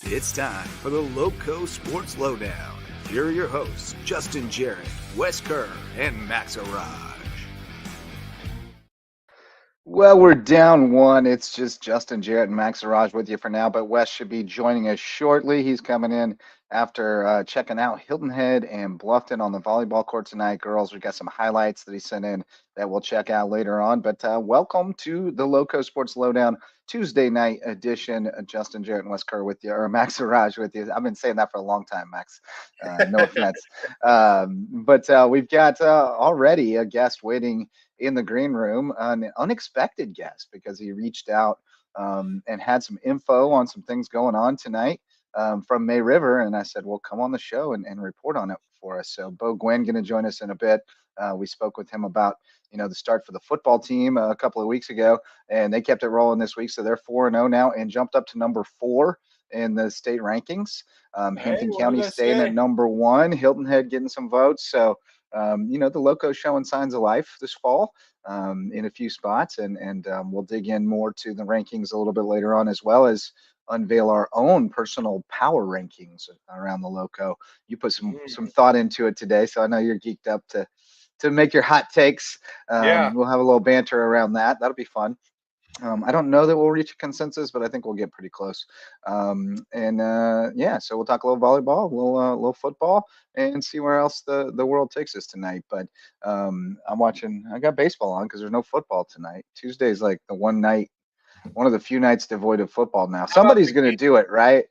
It's time for the Loco Sports Lowdown. Here are your hosts, Justin Jarrett, Wes Kerr, and Max Arraj. Well, we're down one. It's just Justin Jarrett and Max Arraj with you for now, but Wes should be joining us shortly. He's coming in after checking out Hilton Head and Bluffton on the volleyball court tonight. Girls, we got some highlights that he sent in that we'll check out later on. But welcome to the Loco Sports Lowdown Tuesday night edition. Justin Jarrett and Wes Kerr with you, or Max Arraj with you. I've been saying that for a long time, Max. No offense. But we've got already a guest waiting in the green room, an unexpected guest because he reached out and had some info on some things going on tonight from May River. And I said, well, come on the show and report on it for us. So Bo Gwen going to join us in a bit. We spoke with him about, the start for the football team a couple of weeks ago, and they kept it rolling this week. So they're 4-0 now and jumped up to number 4 in the state rankings. Hampton County staying at number 1, Hilton Head getting some votes. So the Loco showing signs of life this fall in a few spots, and we'll dig in more to the rankings a little bit later on, as well as unveil our own personal power rankings around the Loco. You put some thought into it today, so I know you're geeked up to make your hot takes. We'll have a little banter around that. That'll be fun. I don't know that we'll reach a consensus, but I think we'll get pretty close. So we'll talk a little volleyball, a little football, and see where else the world takes us tonight. But I got baseball on because there's no football tonight. Tuesday's like the one of the few nights devoid of football now. Somebody's going to do it, right?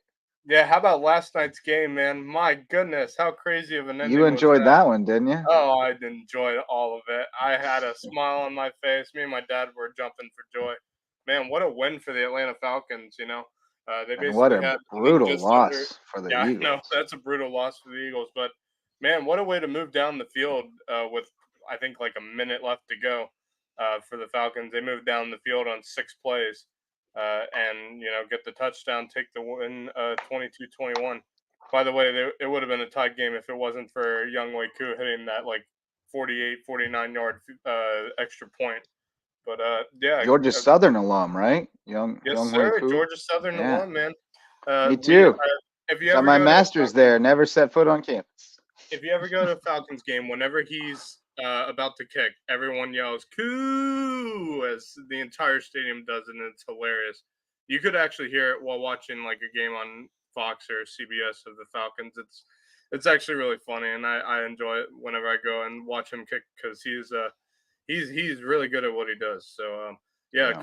Yeah, how about last night's game, man? My goodness, how crazy of an ending. You enjoyed that one, didn't you? Oh, I enjoyed all of it. I had a smile on my face. Me and my dad were jumping for joy. Man, what a win for the Atlanta Falcons, They basically what a brutal loss for the Eagles. No, that's a brutal loss for the Eagles. But, man, what a way to move down the field with, I think, like a minute left to go for the Falcons. They moved down the field on 6 plays. And get the touchdown, take the win 22-21. By the way, it would have been a tied game if it wasn't for Young Lowco hitting that like 49-yard extra point. But Georgia Southern alum, right? Yes, sir. Lowco. Georgia Southern alum, man. Me too. If you got my master's there, never set foot on campus. If you ever go to a Falcons game, whenever he's about to kick, everyone yells "Coo!" as the entire stadium does, and it's hilarious. You could actually hear it while watching like a game on Fox or CBS of the Falcons. It's actually really funny, and I enjoy it whenever I go and watch him kick because he's really good at what he does. So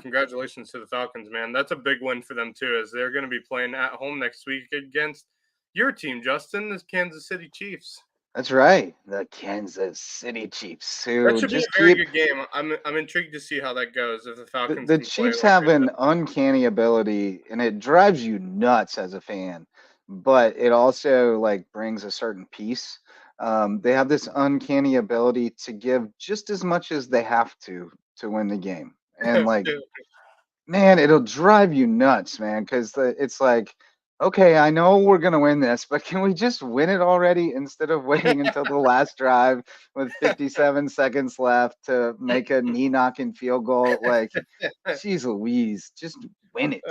congratulations to the Falcons, man. That's a big win for them too, as they're going to be playing at home next week against your team, Justin, the Kansas City Chiefs. That's right, the Kansas City Chiefs. That should be a very good game. I'm intrigued to see how that goes. If the Falcons, the Chiefs have an uncanny ability, and it drives you nuts as a fan. But it also brings a certain peace. They have this uncanny ability to give just as much as they have to win the game, and man, it'll drive you nuts, man, because it's like, okay, I know we're going to win this, but can we just win it already instead of waiting until the last drive with 57 seconds left to make a knee-knocking field goal? Geez Louise, just win it.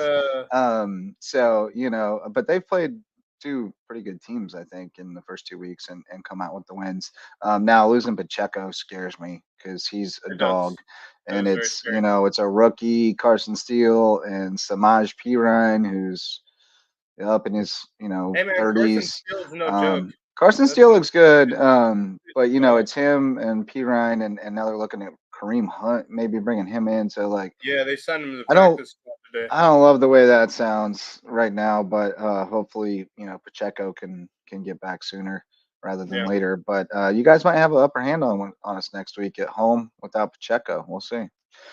But they've played 2 pretty good teams, I think, in the first 2 weeks and come out with the wins. Now, losing Pacheco scares me because he's a dog. And it's, it's a rookie, Carson Steele, and Samaj Pirine, who's up in his 30s. Carson Steele looks good, but it's him and Pirine, and now they're looking at Kareem Hunt, maybe bringing him in. So they signed him to the practice squad today. I don't love the way that sounds right now, but hopefully Pacheco can get back sooner rather than later. But you guys might have an upper hand on us next week at home without Pacheco. We'll see.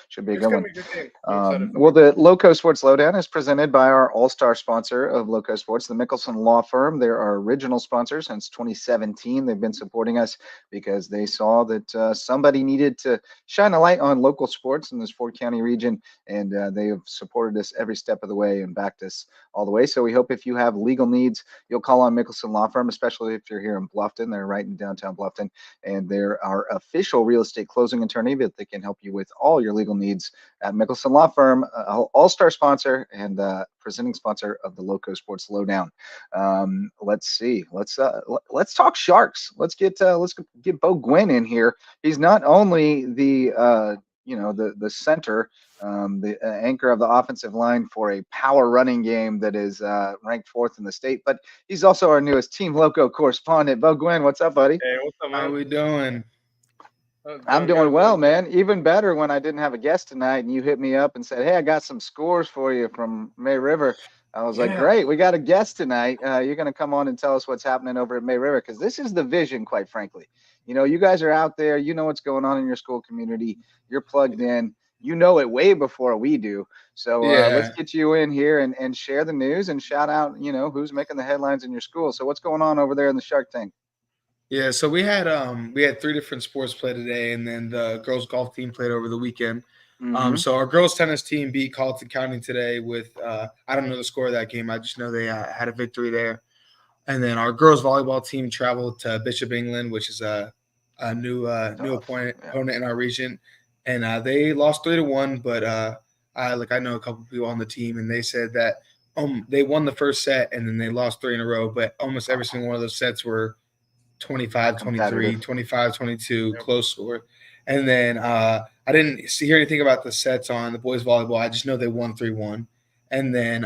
Should be a good one. Well, the Loco Sports Lowdown is presented by our all-star sponsor of Loco Sports, the Mickelson Law Firm. They're our original sponsor since 2017. They've been supporting us because they saw that somebody needed to shine a light on local sports in this Ford-County region, and they have supported us every step of the way and backed us all the way. So we hope if you have legal needs, you'll call on Mickelson Law Firm, especially if you're here in Bluffton. They're right in downtown Bluffton, and they're our official real estate closing attorney that they can help you with all your legal needs at Mickelson Law Firm, all-star sponsor and presenting sponsor of the LowcoSports Lowdown. Let's see. Let's talk Sharks. Let's get Bo Gwynn in here. He's not only the the center, the anchor of the offensive line for a power running game that is ranked 4th in the state, but he's also our newest Team Loco correspondent. Bo Gwynn, what's up, buddy? Hey, what's up, man? How we doing? I'm doing well, man. Even better when I didn't have a guest tonight and you hit me up and said, hey, I got some scores for you from May River. I was like, great, we got a guest tonight. You're going to come on and tell us what's happening over at May River, because this is the vision, quite frankly. You guys are out there. You know what's going on in your school community. You're plugged in. You know it way before we do. So let's get you in here and share the news and shout out, who's making the headlines in your school. So what's going on over there in the Shark Tank? Yeah, so we had 3 different sports play today, and then the girls golf team played over the weekend. So our girls tennis team beat Colleton County today with I don't know the score of that game. I just know they had a victory there. And then our girls volleyball team traveled to Bishop England, which is a new opponent in our region, and they lost 3-1. But I know a couple people on the team, and they said that they won the first set and then they lost 3 in a row. But almost every single one of those sets were 25-23, 25-22, close score. And then I didn't hear anything about the sets on the boys volleyball. I just know they won 3-1. And then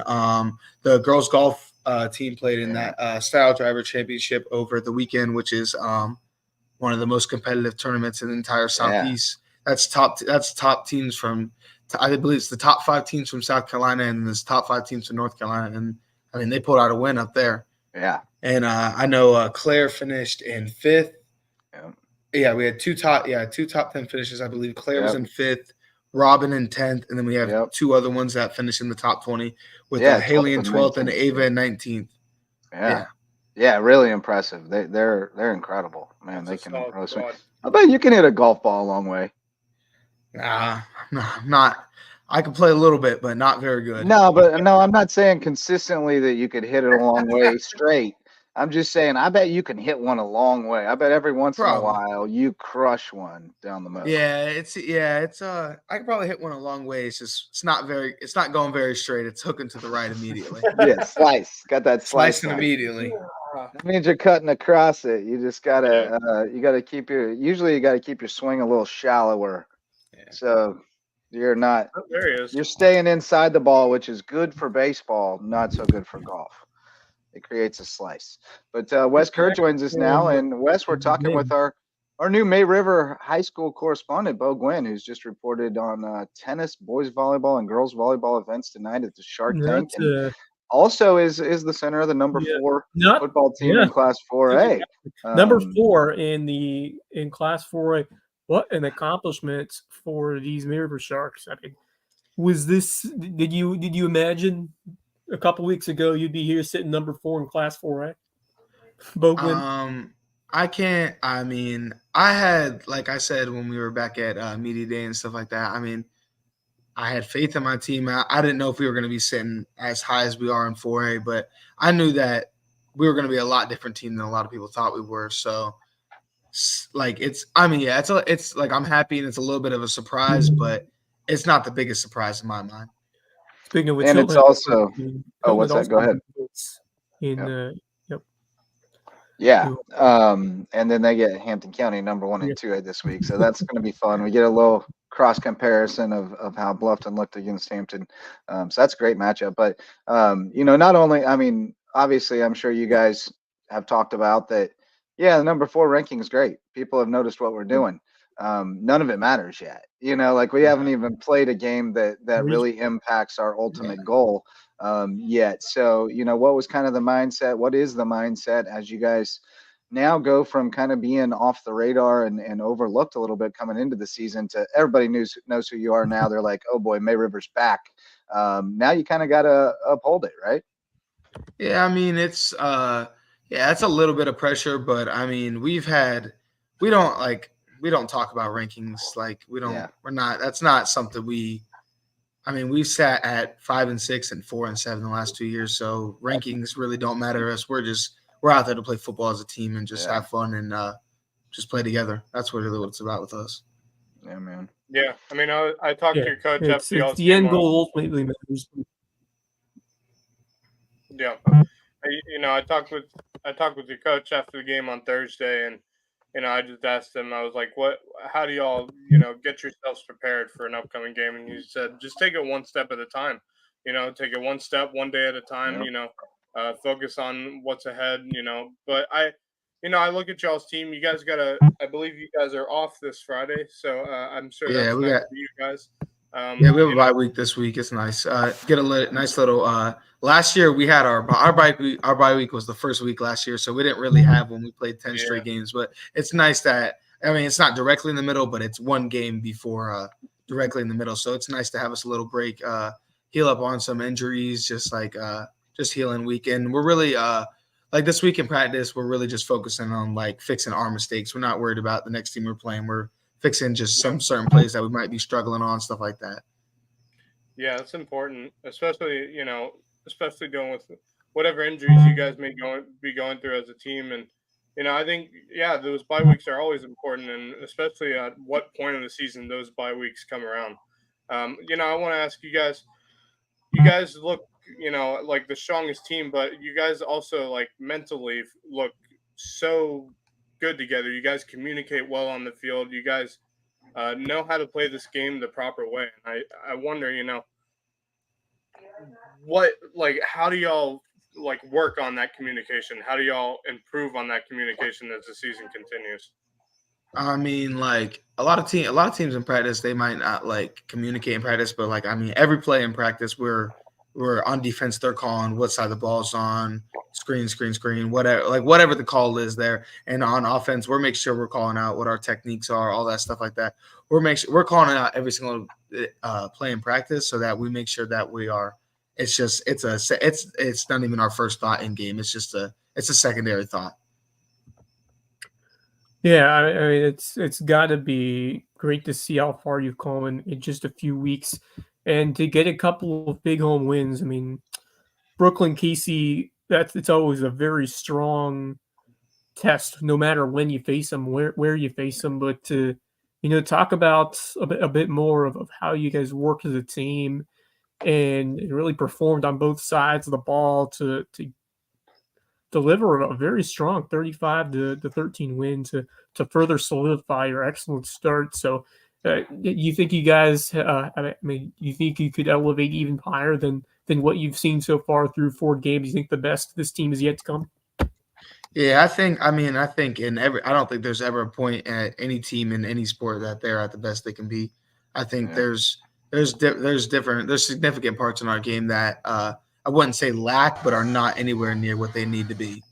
the girls golf team played in that Style Driver Championship over the weekend, which is one of the most competitive tournaments in the entire Southeast. That's top teams from, I believe it's the top 5 teams from South Carolina and the top 5 teams from North Carolina. And I mean, they pulled out a win up there. Yeah. And I know Claire finished in 5th. Yeah, we had two top 10 finishes, I believe. Claire was in 5th, Robin in 10th, and then we have 2 other ones that finished in the top 20 with Haley in 12th and Ava in 19th. Yeah, really impressive. They're incredible, man. They can really swing. I bet you can hit a golf ball a long way. Not. I can play a little bit, but not very good. No, I'm not saying consistently that you could hit it a long way straight. I'm just saying, I bet you can hit one a long way. I bet every once in a while you crush one down the middle. I could probably hit one a long way. It's not going very straight. It's hooking to the right immediately. Slice. Got that slicing immediately. That means you're cutting across it. You just gotta keep your swing a little shallower. Yeah. So you're not. Oh, there he is. You're staying inside the ball, which is good for baseball, not so good for golf. It creates a slice. But Wes Kerr joins us now, and Wes, we're talking with our new May River High School correspondent, Bo Gwynn, who's just reported on tennis, boys volleyball, and girls volleyball events tonight at the Shark Tank. And also is the center of the number 4 football team in Class 4A. Number 4 in Class 4A. What an accomplishment for these May River Sharks! I mean, did you imagine a couple weeks ago you'd be here sitting number 4 in Class 4A? Bo Gwynn? I can't. I mean, I had, like I said when we were back at media day and stuff like that. I mean, I had faith in my team. I didn't know if we were going to be sitting as high as we are in 4A, but I knew that we were going to be a lot different team than a lot of people thought we were. So, like, it's like I'm happy and it's a little bit of a surprise, but it's not the biggest surprise in my mind. Speaking of which, and it's also what's that? Go ahead. And then they get Hampton County number 1 and 2 this week, so that's going to be fun. We get a little cross comparison of how Bluffton looked against Hampton, so that's a great matchup. But not only, I mean, obviously, I'm sure you guys have talked about that. Yeah, the number 4 ranking is great. People have noticed what we're doing. None of it matters yet. Like we haven't even played a game that really impacts our ultimate goal yet. So, what was kind of the mindset? What is the mindset as you guys now go from kind of being off the radar and overlooked a little bit coming into the season to everybody knows who you are now? They're like, oh boy, May River's back. Now you kind of got to uphold it, right? Yeah, I mean, it's a little bit of pressure, but I mean, we don't talk about rankings. Like that's not something we've sat at 5 and 6 and 4 and 7 the last 2 years. So rankings really don't matter to us. We're out there to play football as a team and just have fun and just play together. That's really what it's about with us. Yeah, man. Yeah, I mean, I talked to your coach it's after y'all's the game end goal ultimately matters. Yeah, I talked with your coach after the game on Thursday, and I just asked him. I was like, "What? How do y'all, get yourselves prepared for an upcoming game?" And he said, "Just take it one step at a time. Take it one step, one day at a time. Yep. Focus on what's ahead. But I look at y'all's team. You guys I believe you guys are off this Friday, so I'm sure Yeah, that's we nice got. for you guys. Yeah, we have a bye week this week. It's nice. Get a nice little. Last year we had our bye week. Our bye week was the first week last year, so we didn't really have when we played 10 straight games. But it's nice that it's not directly in the middle, but it's one game before directly in the middle. So it's nice to have us a little break, heal up on some injuries, just healing weekend. We're really like this week in practice, we're really just focusing on like fixing our mistakes. We're not worried about the next team we're playing. We're fixing just some certain plays that we might be struggling on, stuff like that. Yeah, it's important, especially especially dealing with whatever injuries you guys may be going through as a team. And I think those bye weeks are always important, and especially at what point of the season those bye weeks come around. I want to ask you guys. You guys look, like the strongest team, but you guys also like mentally look so good together. You guys communicate well on the field. You guys know how to play this game the proper way. And I wonder, how do y'all work on that communication? How do y'all improve on that communication as the season continues? I mean, like a lot of teams in practice, they might not like communicate in practice, but every play in practice, we're on defense. They're calling what side the ball's on, screen, whatever the call is there. And on offense, we're making sure we're calling out what our techniques are, all that stuff like that. We're calling out every single play in practice so that we make sure that we are. It's not even our first thought in game. It's a secondary thought. Yeah, I mean it's got to be great to see how far you've come in just a few weeks, and to get a couple of big home wins. I mean, Brooklyn, Casey, it's always a very strong test, no matter when you face them, where you face them. But to talk about a bit more of how you guys worked as a team and really performed on both sides of the ball to deliver a very strong 35 to 13 win to further solidify your excellent start. So you think you guys, you think you could elevate even higher than what you've seen so far through 4 games? You think the best this team is yet to come? Yeah, I think I don't think there's ever a point at any team in any sport that they're at the best they can be. I think there's significant parts in our game that I wouldn't say lack, but are not anywhere near what they need to be.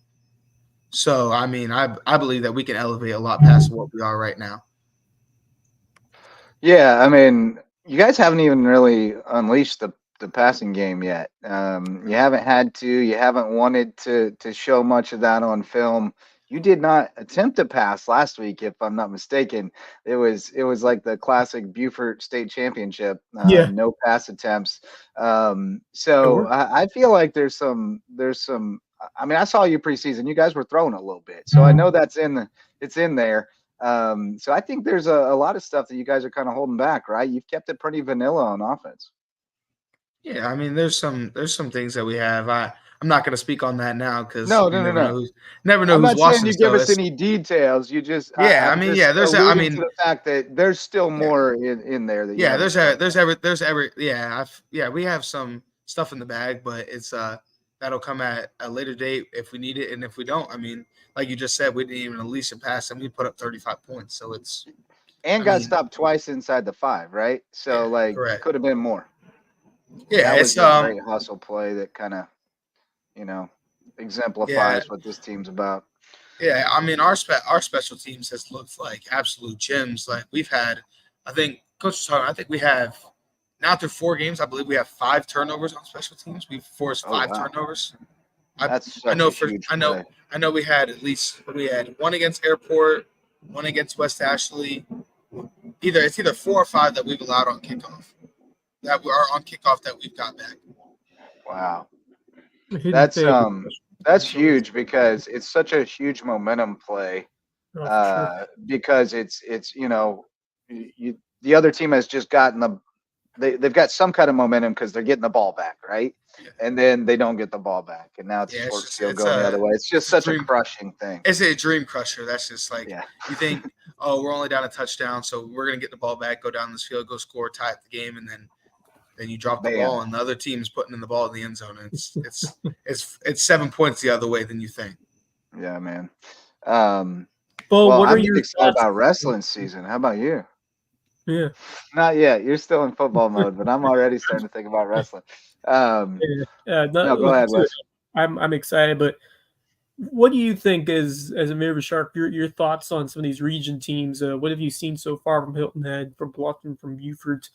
So, I mean, I believe that we can elevate a lot past what we are right now. Yeah, I mean, you guys haven't even really unleashed the passing game yet. You haven't had to. You haven't wanted to show much of that on film. You did not attempt to pass last week, if I'm not mistaken. It was like the classic Beaufort State Championship. No pass attempts. So I feel like there's some. I mean, I saw you preseason. You guys were throwing a little bit, so I know it's in there. So I think there's a lot of stuff that you guys are kind of holding back, right? You've kept it pretty vanilla on offense. Yeah, I mean, there's some things that we have. I'm not going to speak on that now because No. Never know I'm who's not watching. saying you give us any details. You just to the fact that there's still more in there. That we have some stuff in the bag, but it's that'll come at a later date if we need it, and if we don't, I mean, like you just said, we didn't even unleash a pass and we put up 35 points. So got stopped twice inside the 5, right? So could have been more. Yeah, that was a great hustle play that kind of, exemplifies what this team's about. Yeah, I mean, our special teams has looked like absolute gems. Like we've had, I think Coach was talking. I think we have now through 4 games. I believe we have 5 turnovers on special teams. We've forced 5 turnovers. I know we had one against Airport, one against West Ashley. It's either 4 or 5 that we've allowed on kickoff. That we are on kickoff that we've got back. Wow, that's huge because it's such a huge momentum play. Because it's the other team has just gotten they've got some kind of momentum because they're getting the ball back, right? And then they don't get the ball back, and now it's a short field going the other way. It's just such a crushing thing. It's a dream crusher. That's just like you think, oh, we're only down a touchdown, so we're gonna get the ball back, go down this field, go score, tie the game, and then you drop the ball, and the other team's putting in the ball in the end zone. And it's 7 points the other way than you think. Yeah, man. Well, I'm excited about wrestling season. How about you? Yeah. Not yet. You're still in football mode, but I'm already starting to think about wrestling. No, go ahead, Wes. I'm excited, but what do you think as a Miracle Shark, your thoughts on some of these region teams? What have you seen so far from Hilton Head, from Bluffton, from Buford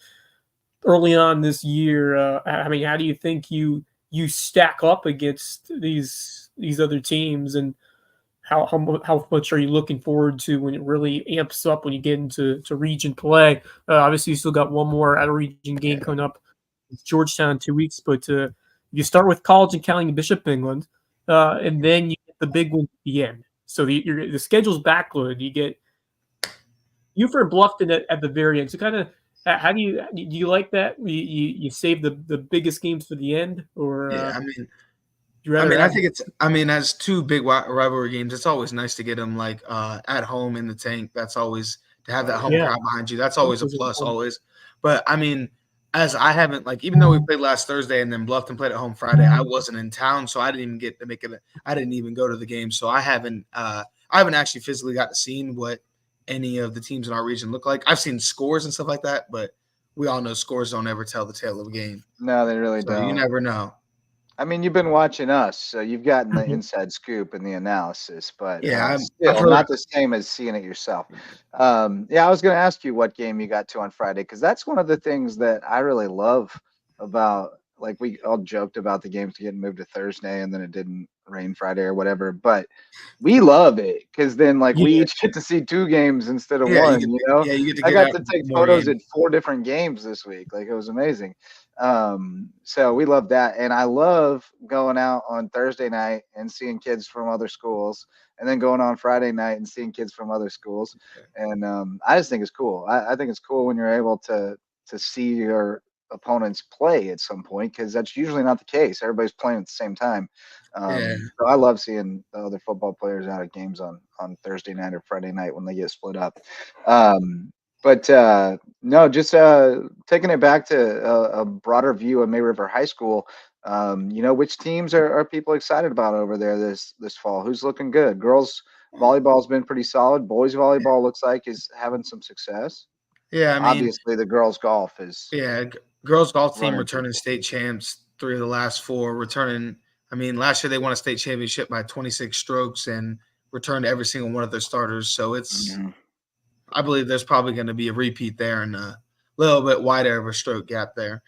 early on this year? I mean, how do you think you stack up against these other teams, and how much are you looking forward to when it really amps up when you get into region play? Obviously, you still got one more out of region game coming up. It's Georgetown in 2 weeks, but you start with College and County Bishop England, and then you get the big one at the end. So the schedule's backloaded. You get Buford and Bluffton at the very end. So kind of, how do you like that? You save the biggest games for the end, or I think as two big rivalry games, it's always nice to get them like at home in the tank. That's always to have that home crowd behind you. That's always a plus, always. But I mean, as I haven't even though we played last Thursday and then Bluffton played at home Friday, I wasn't in town, so I didn't even get to make it. I didn't even go to the game, so I haven't actually physically got to see what any of the teams in our region look like. I've seen scores and stuff like that, but we all know scores don't ever tell the tale of a game. No, they really don't. You never know. I mean, you've been watching us, so you've gotten the inside scoop and the analysis, but still not the same as seeing it yourself. I was going to ask you what game you got to on Friday, because that's one of the things that I really love about, like, we all joked about the games getting moved to Thursday and then it didn't rain Friday or whatever, but we love it because then we each get to see two games instead of one. I got to take photos at 4 different games this week. Like, it was amazing. So we love that, and I love going out on Thursday night and seeing kids from other schools, and then going on Friday night and seeing kids from other schools. And I just think it's cool. I think it's cool when you're able to see your opponents play at some point, because that's usually not the case. Everybody's playing at the same time. So I love seeing the other football players out at games on Thursday night or Friday night when they get split up. But no, just taking it back to a broader view of May River High School, which teams are people excited about over there this fall? Who's looking good? Girls volleyball's been pretty solid. Boys volleyball looks like is having some success. Yeah, I mean, obviously the girls golf is. Yeah, girls golf team returning state champs 3 of the last 4. Returning. I mean, last year they won a state championship by 26 strokes and returned every single one of their starters. So it's. I believe there's probably going to be a repeat there and a little bit wider of a stroke gap there.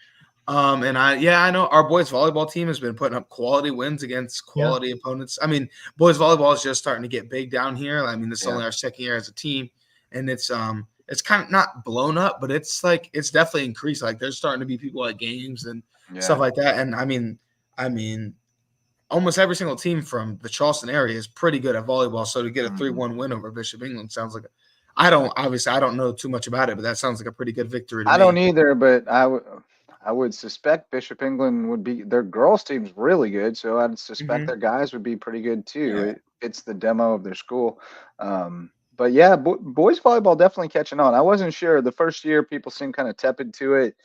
And I know our boys volleyball team has been putting up quality wins against quality opponents. I mean, boys volleyball is just starting to get big down here. I mean, this is only our second year as a team, and it's kind of not blown up, but it's definitely increased. Like, there's starting to be people at games and stuff like that. And I mean, almost every single team from the Charleston area is pretty good at volleyball. So to get a 3-1 win over Bishop England sounds like I don't know too much about it, but that sounds like a pretty good victory to me. I don't either, but I would suspect Bishop England would be, their girls team's really good, so I'd suspect their guys would be pretty good too. It's the demo of their school. But yeah, boys volleyball definitely catching on. I wasn't sure the first year; people seemed kind of tepid to it.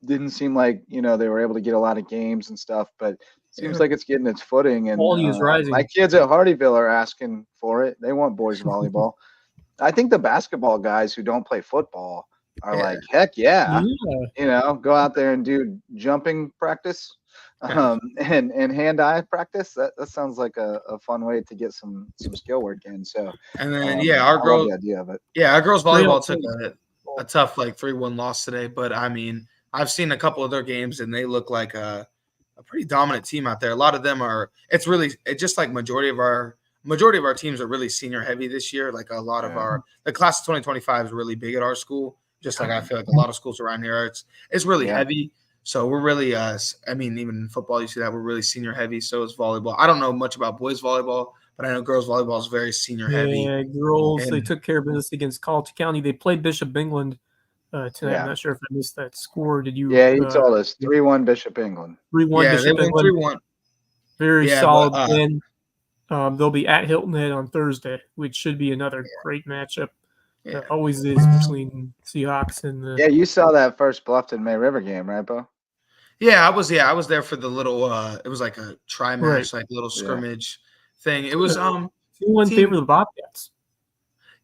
Didn't seem like they were able to get a lot of games and stuff, but seems like it's getting its footing. And quality is rising. My kids at Hardyville are asking for it. They want boys volleyball. I think the basketball guys who don't play football are like, heck yeah, go out there and do jumping practice and hand-eye practice. That sounds like a fun way to get some skill work in. So, and then our girls, the idea of it. Our girls volleyball took a tough 3-1 loss today, but I mean, I've seen a couple of their games and they look like a pretty dominant team out there. A lot of them are. It's just like majority of our teams are really senior heavy this year. Like, a lot of the class of 2025 is really big at our school. Just like I feel like a lot of schools around here, it's really heavy. So we're really, even in football, you see that we're really senior heavy. So is volleyball. I don't know much about boys volleyball, but I know girls volleyball is very senior heavy. Yeah, girls, And they took care of business against Colleton County. They played Bishop England tonight. Yeah. I'm not sure if I missed that score. Did you? Yeah, he told us 3-1 Bishop England. 3-1 yeah, Bishop they won England. 3-1. Very Yeah, solid but, win. They'll be at Hilton Head on Thursday, which should be another great matchup. Yeah. Always is between Seahawks and the. Yeah, you saw that first Bluffton May River game, right, Bo? Yeah, I was there for the little it was like a tri match, like little scrimmage thing. It was 2-1 favor the Bobcats.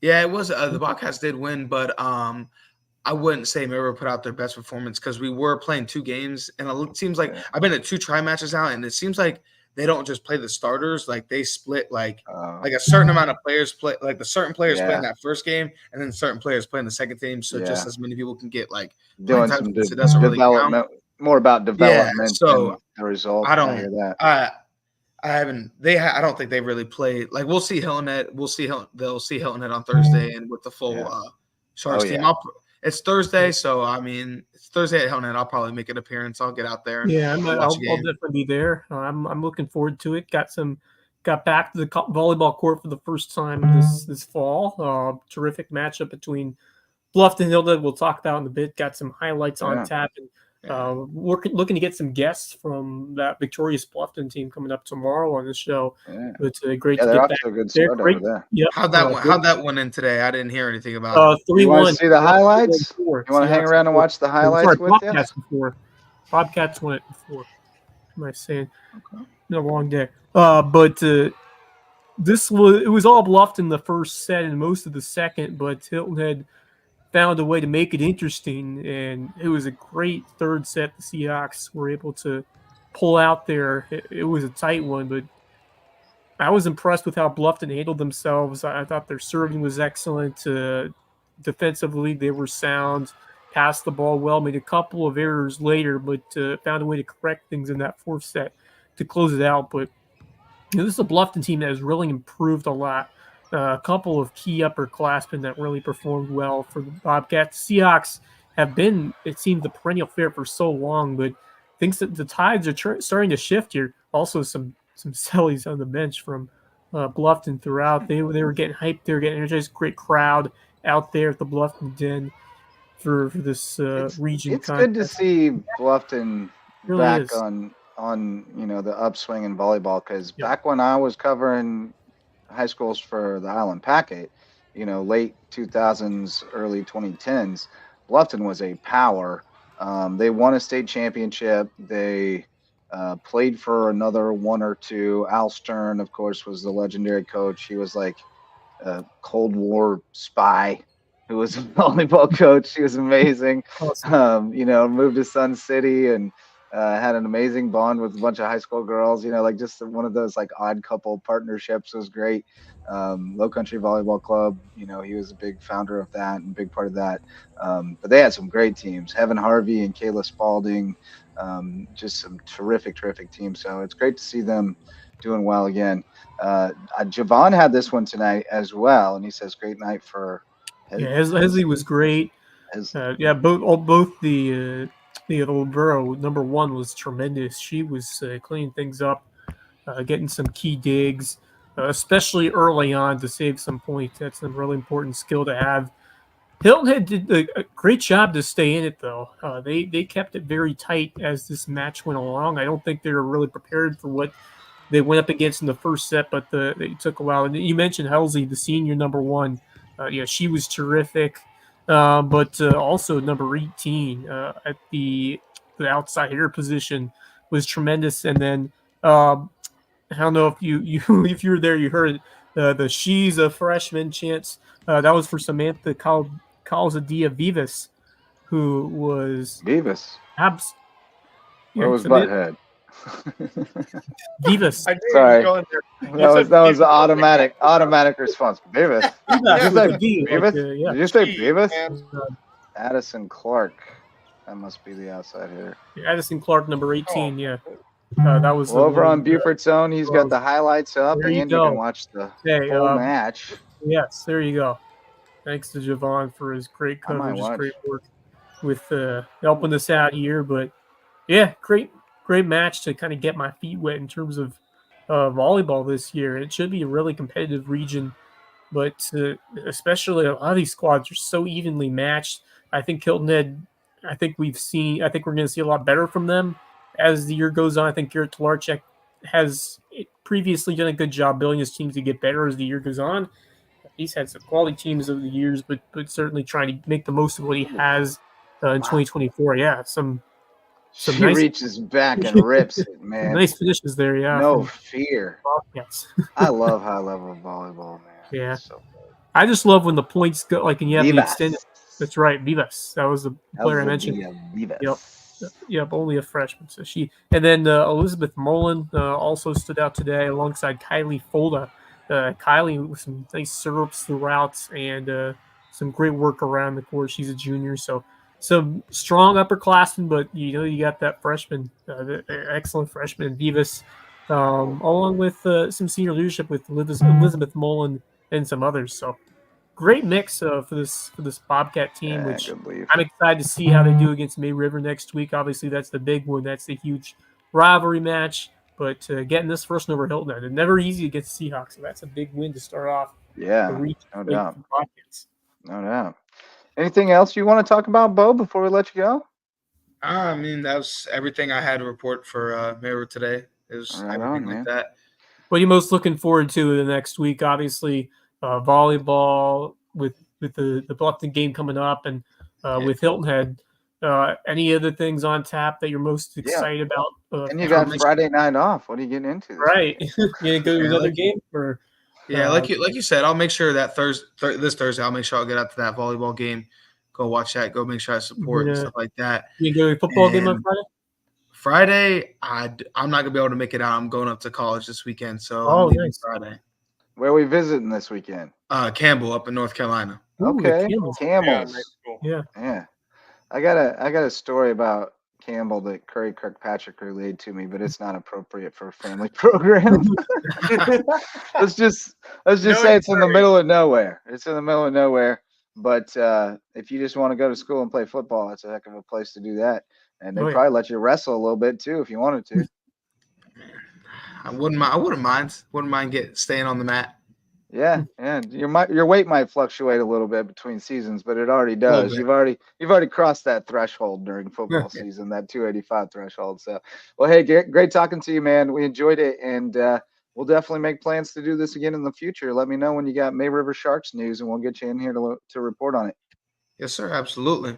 Yeah, it was the Bobcats did win, but I wouldn't say May River put out their best performance because we were playing 2 games, and it seems like I've been at 2 tri matches now, and it seems like they don't just play the starters, like they split like a certain amount of players play, like the certain players play in that first game, and then certain players play in the second game, so just as many people can get like doing some it doesn't really development, more about development. Yeah, so than the result. I don't hear that. I haven't. I don't think they've really played. Like we'll see Hilton Head. They'll see Hilton Head on Thursday, and with the full Sharks team. It's Thursday, so I mean it's Thursday at Hilton Head. I'll probably make an appearance. I'll get out there. Yeah, I'll definitely be there. I'm looking forward to it. Got back to the volleyball court for the first time this fall. Terrific matchup between Bluffton and Hilton Head. We'll talk about in a bit. Got some highlights on tap. And, looking to get some guests from that victorious Bluffton team coming up tomorrow on the show. Yeah. It's great to get back. A good start over there. Yep. How'd that went in today? I didn't hear anything about it. 3-1. You want to see the highlights? You want to hang around and watch the highlights with you? Bobcats won it before. Am I saying? Okay. Been a long day. But it was all Bluffton in the first set and most of the second, but Hilton Head found a way to make it interesting, and it was a great third set. The Seahawks were able to pull out there. It was a tight one, but I was impressed with how Bluffton handled themselves. I thought their serving was excellent. Defensively, they were sound, passed the ball well, made a couple of errors later, but found a way to correct things in that fourth set to close it out. But this is a Bluffton team that has really improved a lot. A couple of key upperclassmen that really performed well for the Bobcats. Seahawks have been, it seems, the perennial favorite for so long, but thinks that the tides are starting to shift here. Also, some sellies on the bench from Bluffton throughout. They were getting hyped. They were getting energized. Great crowd out there at the Bluffton Den for this region. It's good to see Bluffton really back is. on the upswing in volleyball, because back when I was covering high schools for the Island Packet, late 2000s, early 2010s, Bluffton was a power. They won a state championship. They played for another 1 or 2. Al Stern, of course, was the legendary coach. He was like a Cold War spy who was a volleyball coach. He was amazing. Awesome. Moved to Sun City and had an amazing bond with a bunch of high school girls, like just one of those like odd couple partnerships. Was great. Low Country Volleyball Club, he was a big founder of that and big part of that. But they had some great teams, Heaven Harvey and Kayla Spalding, just some terrific teams. So it's great to see them doing well again. Javon had this one tonight as well, and he says great night for Hesley was great. Both the little Burrow number 1 was tremendous. She was cleaning things up, getting some key digs, especially early on to save some points. That's a really important skill to have. Hilton Head did a great job to stay in it, though. They kept it very tight as this match went along. I don't think they were really prepared for what they went up against in the first set, but it took a while. And you mentioned Halsey, the senior number 1. She was terrific. But also number 18 at the outside hitter position was tremendous. And then I don't know if you if you were there, you heard the "She's a Freshman" chants. That was for Samantha Calzadia Vivas, who was Vivas. Where was Butthead? Vivas. Sorry, that was the automatic response. Vivas. Did you say Vivas? Addison Clark. That must be the outside hitter. Addison Clark, number 18. Yeah, that was over on Buford's Zone. He's got the highlights up, and you can watch the whole match. Yes, there you go. Thanks to Javon for his great coverage, his great work with helping us out here. But Yeah, great match to kind of get my feet wet in terms of volleyball this year. It should be a really competitive region, but especially a lot of these squads are so evenly matched. I think Hilton Head, I think we're going to see a lot better from them as the year goes on. I think Jarrett has previously done a good job building his team to get better as the year goes on. He's had some quality teams over the years, but certainly trying to make the most of what he has in 2024. Yeah, some She nice reaches back and rips it, man. nice finishes there. Yeah, No from fear. Bobcats. I love high level volleyball, man. Yeah. It's so good. I just love when the points go and you have the Vivas. extended. That's right, Vivas. That was the That player was I the mentioned. Yep. Vivas. Yep, only a freshman. So and then Elizabeth Mullen also stood out today alongside Kylie Folda. Kylie with some nice serves throughout and some great work around the court. She's a junior, so some strong upperclassmen, but you got that freshman, excellent freshman in Vivas, along with some senior leadership with Elizabeth Mullen and some others. So great mix for this Bobcat team, Yeah, which good leave. I'm excited to see how they do against May River next week. Obviously, that's the big one. That's the huge rivalry match. But getting this first one over Hilton Head, it's never easy against the Seahawks. So that's a big win to start off the Yeah, region no plate doubt. for Bobcats. No doubt. Anything else you want to talk about, Bo, before we let you go? I mean, that was everything I had to report for Mirror today. It was Right everything on, like man. that. What are you most looking forward to the next week? Obviously, volleyball with the Bluffton game coming up, and with Hilton Head. Any other things on tap that you're most excited about? And you got Friday night off. What are you getting into? Right. You gonna go to another game or? Like you said, I'll make sure that this Thursday, I'll make sure I'll get out to that volleyball game, go watch that, go make sure I support and stuff like that. You go to a football game on Friday? Friday, I'm not gonna be able to make it out. I'm going up to college this weekend, so I'm leaving nice. Friday. Where are we visiting this weekend? Campbell up in North Carolina. Okay, Camels. Yeah. I got a story about Campbell that Curry Kirkpatrick relayed to me, but it's not appropriate for a family program. let's just say it's in the middle of nowhere. It's in the middle of nowhere. But if you just want to go to school and play football, it's a heck of a place to do that. And they probably let you wrestle a little bit too if you wanted to. I wouldn't mind. Wouldn't mind staying on the mat. Yeah. Your weight might fluctuate a little bit between seasons, but it already does. You've already crossed that threshold during football season, that 285 threshold. So, well, hey, great talking to you, man. We enjoyed it, and we'll definitely make plans to do this again in the future. Let me know when you got May River Sharks news, and we'll get you in here to report on it. Yes, sir. Absolutely.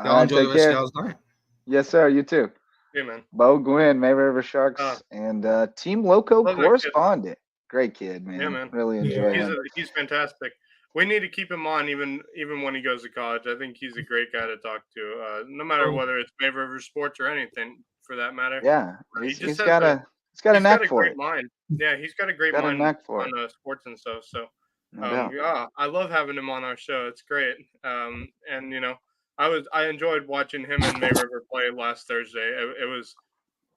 Y'all enjoy the rest of y'all's night. Yes, sir. You too. Yeah, man. Bo Gwynn, May River Sharks, and Team Loco correspondent. Great kid, man. Yeah, man. Really enjoy him. He's fantastic. We need to keep him on even when he goes to college. I think he's a great guy to talk to, no matter whether it's May River Sports or anything for that matter. Yeah, he's got a knack for it. Mind. Yeah, he's got a great mind on sports and stuff. So, I love having him on our show. It's great. And I enjoyed watching him and May River play last Thursday.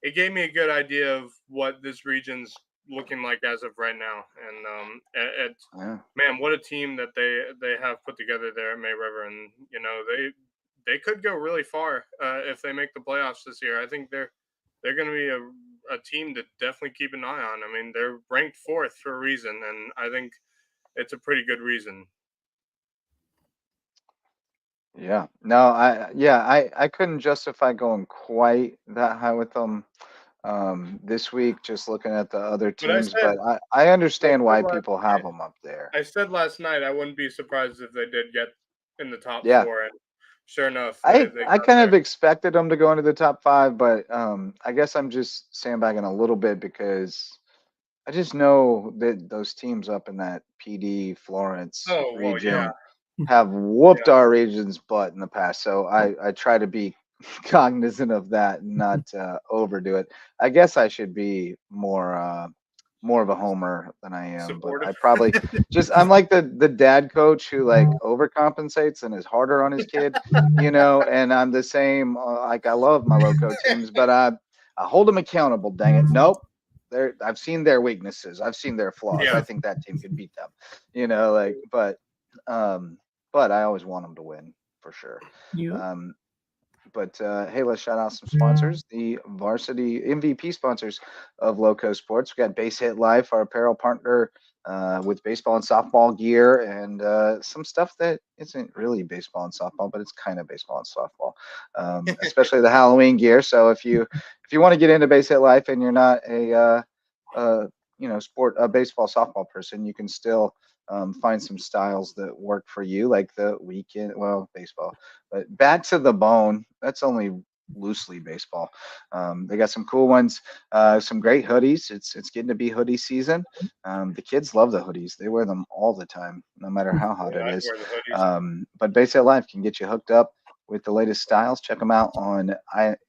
It gave me a good idea of what this region's looking like as of right now, and man, what a team that they have put together there at May River, and they could go really far if they make the playoffs this year. I think they're going to be a team to definitely keep an eye on. I mean, they're ranked 4th for a reason, and I think it's a pretty good reason. Yeah, no, I couldn't justify going quite that high with them this week, just looking at the other teams, but I understand why people have them up there. I said last night I wouldn't be surprised if they did get in the top 4, and sure enough, I kind of expected them to go into the top 5, but I guess I'm just sandbagging a little bit because I just know that those teams up in that PD Florence region have whooped our region's butt in the past, so I try to be cognizant of that and not overdo it. I guess I should be more of a homer than I am. Supportive. But I probably I'm like the dad coach who like overcompensates and is harder on his kid, and I'm the same. Like I love my Lowco teams, but I hold them accountable. Dang it! Nope. I've seen their weaknesses. I've seen their flaws. I think that team could beat them. But I always want them to win for sure. But hey, let's shout out some sponsors. The varsity MVP sponsors of Loco Sports. We got Base Hit Life, our apparel partner with baseball and softball gear, and some stuff that isn't really baseball and softball, but it's kind of baseball and softball, especially the Halloween gear. So if you want to get into Base Hit Life and you're not a baseball softball person, you can still find some styles that work for you, like the weekend, baseball, but Bat to the Bone, that's only loosely baseball. They got some cool ones, some great hoodies. It's getting to be hoodie season. The kids love the hoodies. They wear them all the time, no matter how hot it is. But Base Hit Life can get you hooked up with the latest styles. Check them out on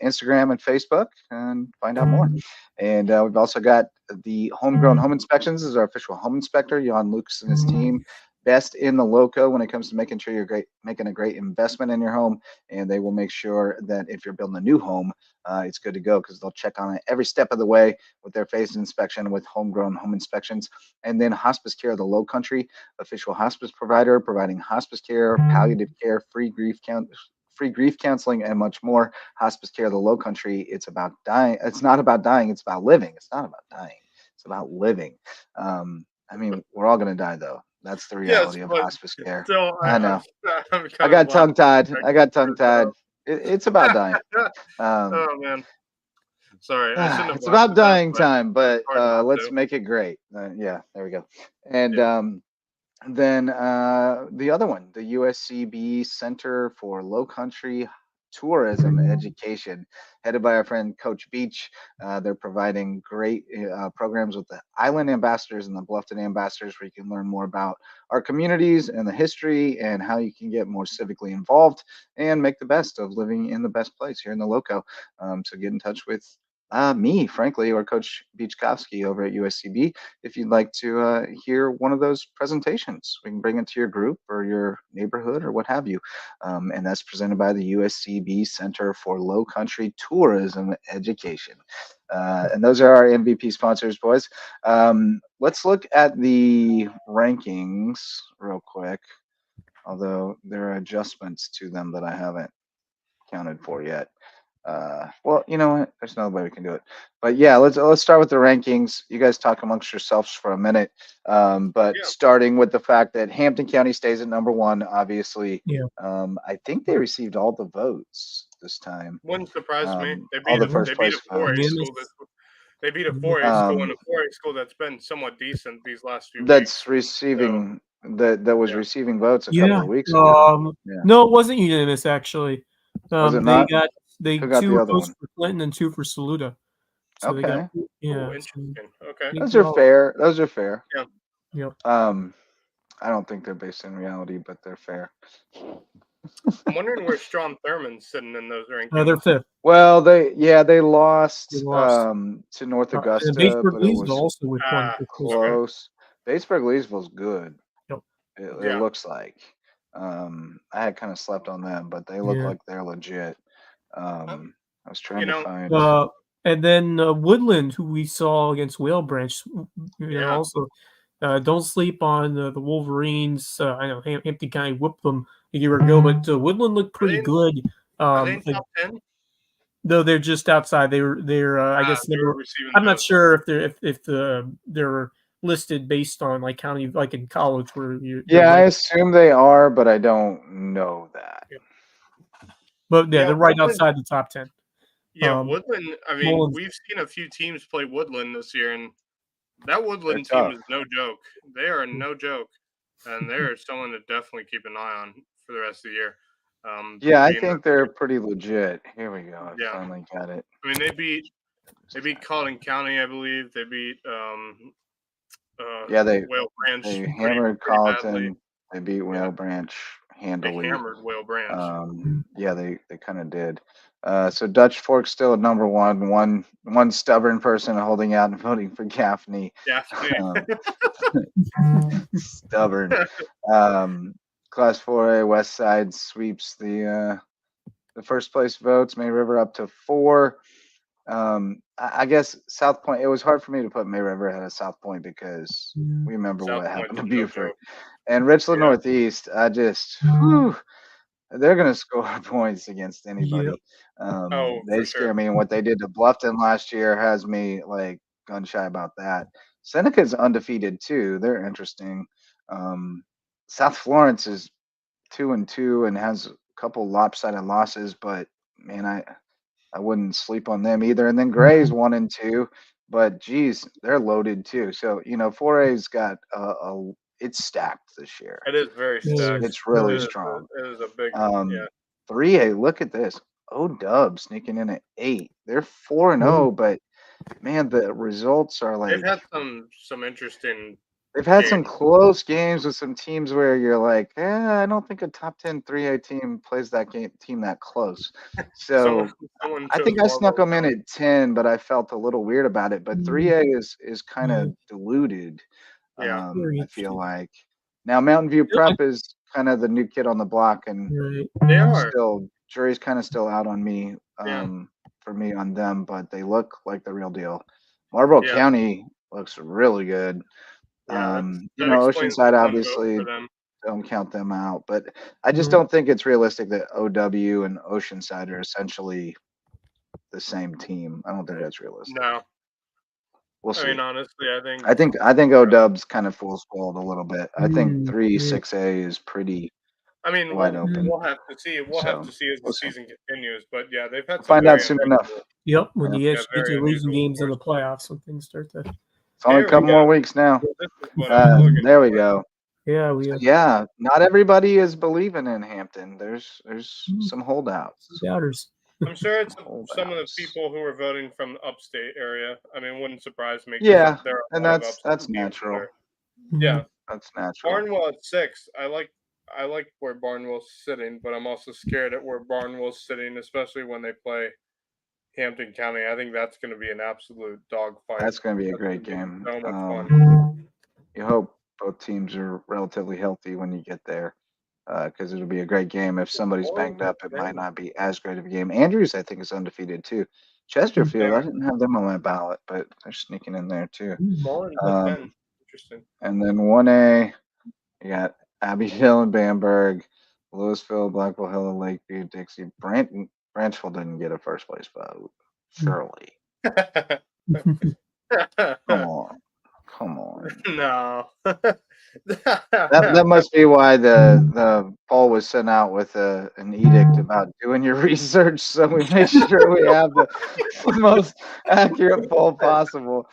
Instagram and Facebook and find out more. And we've also got the Homegrown Home Inspections. This is our official home inspector, Jan Lucas and his team. Best in the Lowco when it comes to making sure you're making a great investment in your home. And they will make sure that if you're building a new home, it's good to go, because they'll check on it every step of the way with their phased inspection with Homegrown Home Inspections. And then Hospice Care of the Low Country, official hospice provider, providing hospice care, palliative care, free grief counseling, and much more. Hospice Care of the Low Country. It's about dying. It's not about dying. It's about living. It's not about dying. It's about living. I mean, we're all going to die, though. That's the reality of hospice care. Still, I know. I got tongue-tied. It's about dying. Oh, man. Sorry. I shouldn't have it's about dying that, time, but let's make it great. Yeah, there we go. And then the other one, the USCB Center for Low Country Tourism Education, headed by our friend Coach Beach. They're providing great programs with the Island Ambassadors and the Bluffton Ambassadors, where you can learn more about our communities and the history and how you can get more civically involved and make the best of living in the best place here in the Lowco. So get in touch with me, frankly, or Coach Beachkowski over at USCB if you'd like to hear one of those presentations. We can bring it to your group or your neighborhood or what have you. And that's presented by the USCB Center for Low Country Tourism Education. And those are our MVP sponsors, boys. Let's look at the rankings real quick, although there are adjustments to them that I haven't counted for yet. Well, you know what? There's no way we can do it. But yeah, let's start with the rankings. You guys talk amongst yourselves for a minute. Starting with the fact that Hampton County stays at number 1, obviously. Yeah. I think they received all the votes this time. Wouldn't surprise me. They all beat the first place a 4A votes. school. They beat a 4A school and a 4A school that's been somewhat decent these last few weeks. That's receiving that was receiving votes a couple of weeks ago. No, it wasn't unanimous actually. Was it not? They got 2 votes for Clinton and 2 for Saluda. So okay. They got, interesting. Okay. Those are fair. Yeah. Yep. I don't think they're based in reality, but they're fair. I'm wondering where Strom Thurman's sitting in those rankings. They're 5th. Well, they lost to North Augusta, Batesburg but it was also with one close. Batesburg-Leesville's good. Yep. It looks like. I had kind of slept on them, but they look like they're legit. I was trying to find. And then Woodland, who we saw against Whale Branch, also don't sleep on the Wolverines. I know Hampton County whooped them a year ago, but Woodland looked pretty good. Are they in top 10? No, they're just outside. They're I guess I'm not sure if they're listed based on like county, like in college where you. Yeah, I assume they are, but I don't know that. Yeah. But they're right outside the top 10. Yeah, Woodland. I mean, we've seen a few teams play Woodland this year, and that Woodland team is no joke. They are no joke, and they're someone to definitely keep an eye on for the rest of the year. I think they're pretty legit. Here we go. I finally got it. I mean, they beat Colleton County, I believe. They beat Whale Branch. They hammered Colleton. They beat Whale Branch handily. They hammered Whale Branch. They kind of did. So Dutch Fork still at number 1. One stubborn person holding out and voting for Gaffney. Stubborn. Class 4A West Side sweeps the first place votes. May River up to 4. I guess South Point. It was hard for me to put May River ahead of South Point because we remember what happened to Buford and Richland Northeast. I just they're going to score points against anybody. Oh, They for scare sure. me, and what they did to Bluffton last year has me like gun shy about that. Seneca's undefeated too. They're interesting. Um, South Florence is 2-2 and has a couple lopsided losses, but man, I wouldn't sleep on them either. And then Gray's 1-2, but geez, they're loaded too. So 4A's got it's stacked this year. It is very stacked. It's really It is strong. It is a big, yeah. 3A, look at this. O-Dub sneaking in at 8. They're 4-0, but man, the results are They've like had some interesting they've had some games. close games with some teams where you're like, I don't think a top 10 3A team plays that team that close. So Someone I chose think I snuck Marble them in at 10, but I felt a little weird about it. But 3A is kind of diluted. Yeah. Very I feel interesting. like now Mountain View Yeah, Prep is kind of the new kid on the block, and right. They are. still jury's kind of still out on me Yeah. for me on them, but they look like the real deal. Marlboro Yeah. County looks really good. Yeah. That explains Oceanside the one vote obviously for them. don't count them out, but I just No. don't think it's realistic that OW and Oceanside are essentially the same team. I don't think that's realistic. No. We'll I mean, see. honestly, I think OW's kind of full spoiled a little bit. I think Mm, 3 yeah. 6A is pretty I mean, wide open. we'll have to see. We'll have So to see as the we'll see. season continues. But yeah, they've had We'll some find out very soon enough. unusual. Yep, when Yeah. you Yeah, actually get very to losing unusual games in the scores. playoffs when things start to. It's only a Here we couple more go. weeks now. Well, this is what I was looking There we for. go. Yeah, we So, yeah, not everybody is believing in Hampton. There's some holdouts. doubters. I'm sure it's some of the Holdouts. people who are voting from the upstate area. I mean, wouldn't surprise me. 'Cause Yeah, there are a and lot of that's upstate teams natural. that are- Yeah, That's natural. Barnwell at 6. I like where Barnwell's sitting, but I'm also scared at where Barnwell's sitting, especially when they play Hampton County. I think that's going to be an absolute dogfight. That's going to be a That's great gonna be game. so much fun. You hope both teams are relatively healthy when you get there, because it'll be a great game. If somebody's banged up, it might not be as great of a game. Andrews, I think, is undefeated too. Chesterfield, I didn't have them on my ballot, but they're sneaking in there too. Mullins at 10. Interesting. And then 1A, you got Abbeville and Bamberg, Louisville, Blackville Hill, and Lakeview, Dixie. Branchville didn't get a first place vote. Surely. Come on. No. That must be why the poll was sent out with an edict about doing your research, so we make sure we have the most accurate poll possible.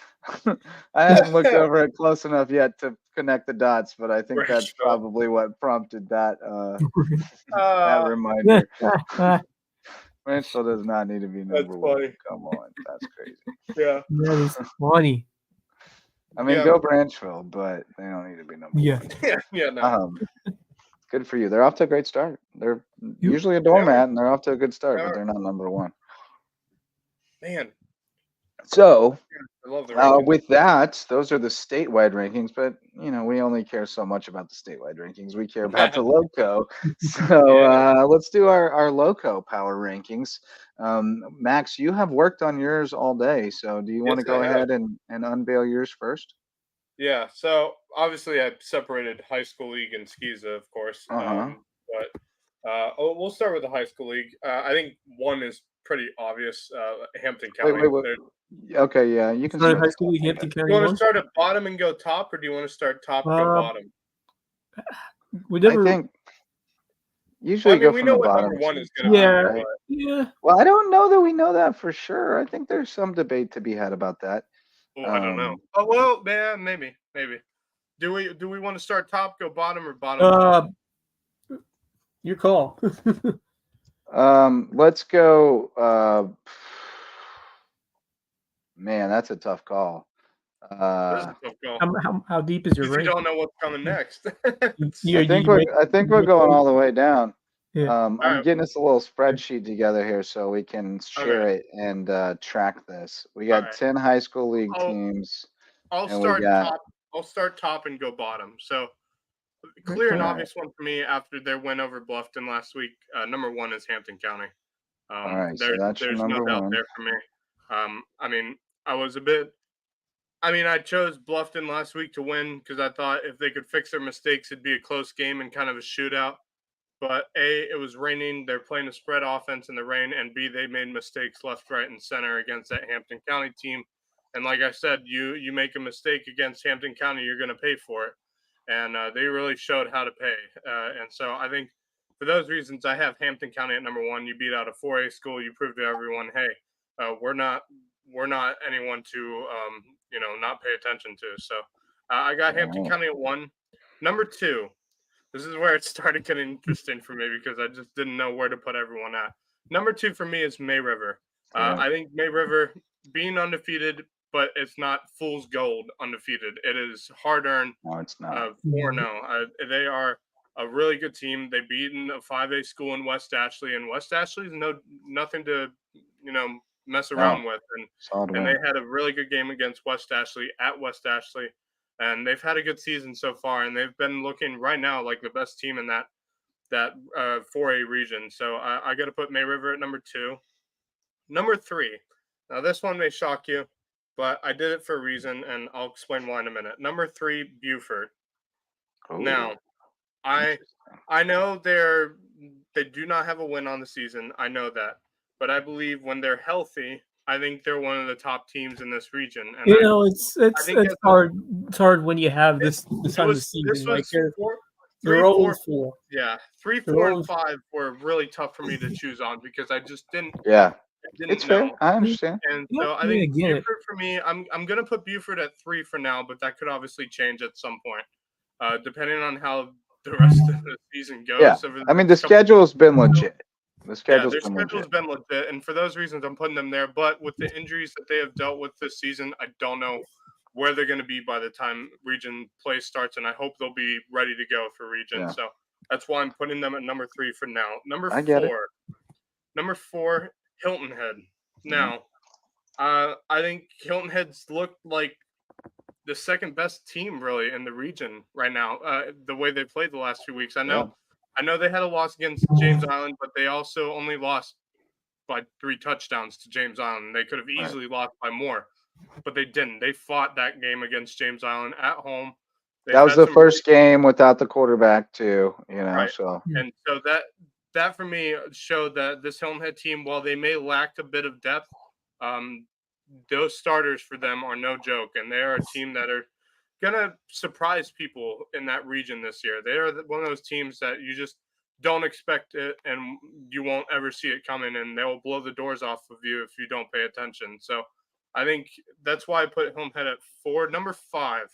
I haven't looked over it close enough yet to connect the dots, but I think that's Branchville. probably what prompted that that reminder. Branchville does not need to be number one. funny. Come on, that's crazy. Yeah. That is funny. I mean, Yeah. go Branchville, but they don't need to be number Yeah. one. Yeah, no. Good for you. They're off to a great start. They're usually a doormat, and they're off to a good start, They but are. they're not number one. Man, So, I love the rankings. with that, those are the statewide rankings, but we only care so much about the statewide rankings. We care about the Lowco. So let's do our Lowco power rankings. Max, you have worked on yours all day, so do you want to Yes, go I have. ahead and unveil yours first? Yeah, so obviously I separated high school league and Skiza, of course. But we'll start with the high school league. I think one is pretty obvious. Hampton County. Wait. Okay, yeah, you can Started start high school league, Hampton County. You want to one? start at bottom and go top, or do you want to start top and go bottom? We never. I think usually go we from know the what bottom. number one is going to Yeah. be. Right? But Yeah. Well, I don't know that we know that for sure. I think there's some debate to be had about that. I don't know. Oh well, yeah, maybe. Do we want to start top, go bottom, or bottom? Your call. Let's go. Man, that's a tough call. This is a tough call. How deep is your If you rank? don't know what's coming next. I think we're going all the way down. Yeah. I'm right. getting us a little spreadsheet together here so we can share it and track this. We got 10 high school league teams. I'll and start we got, top. I'll start top and go bottom. So clear and obvious one for me after their win over Bluffton last week. Number one is Hampton County. All right, so that's your there's number no doubt one. there for me. I mean, I chose Bluffton last week to win because I thought if they could fix their mistakes, it'd be a close game and kind of a shootout. but A, it was raining. They're playing a spread offense in the rain, and B, they made mistakes left, right, and center against that Hampton County team. And like I said, you make a mistake against Hampton County, you're going to pay for it. And they really showed how to pay. And so I think for those reasons, I have Hampton County at number 1. You beat out a 4A school. You proved to everyone, hey, we're not anyone to not pay attention to. So I got Hampton County at 1. Number 2. This is where it started getting interesting for me because I just didn't know where to put everyone at. Number 2 for me is May River. I think May River being undefeated, but it's not fool's gold undefeated. It is hard-earned. No, it's not. 4-0. They are a really good team. They beaten a 5A school in West Ashley, and West Ashley is nothing to mess around with. And they had a really good game against West Ashley at West Ashley. And they've had a good season so far, and they've been looking right now like the best team in that 4A region. So I got to put May River at number 2. Number 3. Now, this one may shock you, but I did it for a reason, and I'll explain why in a minute. Number 3, Beaufort. Ooh, now, I know they do not have a win on the season. I know that. But I believe when they're healthy, I think they're one of the top teams in this region. And it's hard. It's hard when you have this time of the season. Like they're 0-4. Yeah, 3, 4, and 5 were really tough for me to choose on because I just didn't. Yeah, it's fair. I understand. And so I think Beaufort for me, I'm gonna put Beaufort at 3 for now, but that could obviously change at some point, depending on how the rest of the season goes. Yeah, I mean the schedule's been legit. Their schedule's been legit, and for those reasons, I'm putting them there. But with the injuries that they have dealt with this season, I don't know where they're going to be by the time region play starts, and I hope they'll be ready to go for region. Yeah. So that's why I'm putting them at number 3 for now. Number 4, Hilton Head. Now, I think Hilton Head's looked like the second best team really in the region right now. The way they played the last few weeks, I know they had a loss against James Island, but they also only lost by 3 touchdowns to James Island. They could have easily lost by more, but they didn't. They fought that game against James Island at home. That was the first game without the quarterback too, so. And so that for me showed that this Hilton Head team, while they may lack a bit of depth, those starters for them are no joke, and they are a team that are gonna surprise people in that region this year. They are one of those teams that you just don't expect it, and you won't ever see it coming, and they will blow the doors off of you if you don't pay attention. So I think that's why I put Hilton Head at 4. Number 5,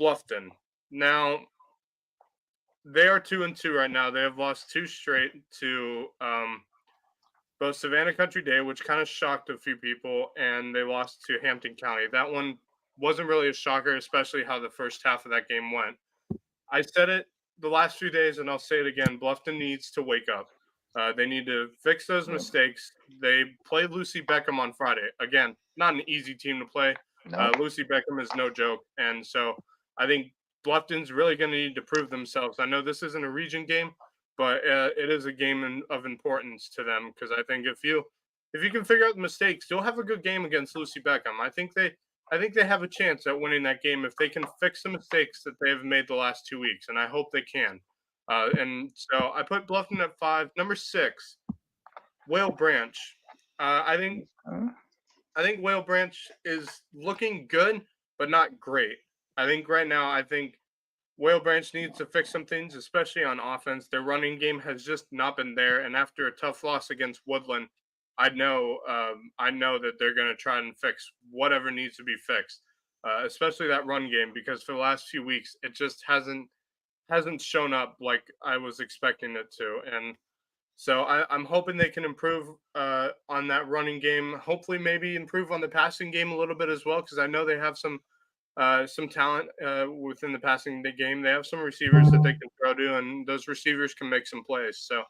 Bluffton. Now they are 2-2 right now. They have lost 2 straight to both Savannah Country Day, which kind of shocked a few people, and they lost to Hampton County. That one wasn't really a shocker, especially how the first half of that game went. I said it the last few days, and I'll say it again. Bluffton needs to wake up. They need to fix those mistakes. They played Lucy Beckham on Friday. Again, not an easy team to play. No. Lucy Beckham is no joke. And so I think Bluffton's really going to need to prove themselves. I know this isn't a region game, but it is a game of importance to them because I think if you can figure out the mistakes, you'll have a good game against Lucy Beckham. I think they have a chance at winning that game if they can fix the mistakes that they have made the last 2 weeks, and I hope they can. And so I put Bluffton at 5. Number 6, Whale Branch. I think Whale Branch is looking good, but not great. I think right now, Whale Branch needs to fix some things, especially on offense. Their running game has just not been there, and after a tough loss against Woodland, I know that they're going to try and fix whatever needs to be fixed, especially that run game, because for the last few weeks, it just hasn't shown up like I was expecting it to. And so I'm hoping they can improve on that running game. Hopefully maybe improve on the passing game a little bit as well, because I know they have some talent within the passing game. They have some receivers that they can throw to, and those receivers can make some plays. So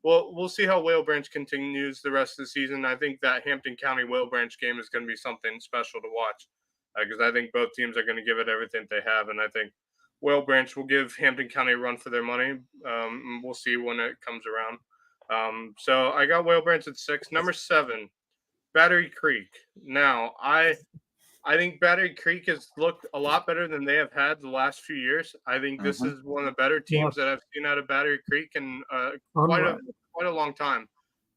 we'll see how Whale Branch continues the rest of the season. I think that Hampton County Whale Branch game is going to be something special to watch because I think both teams are going to give it everything they have, and I think Whale Branch will give Hampton County a run for their money. We'll see when it comes around. So I got Whale Branch at 6. Number 7, Battery Creek. Now, I I think Battery Creek has looked a lot better than they have had the last few years. I think this is one of the better teams that I've seen out of Battery Creek in quite a long time,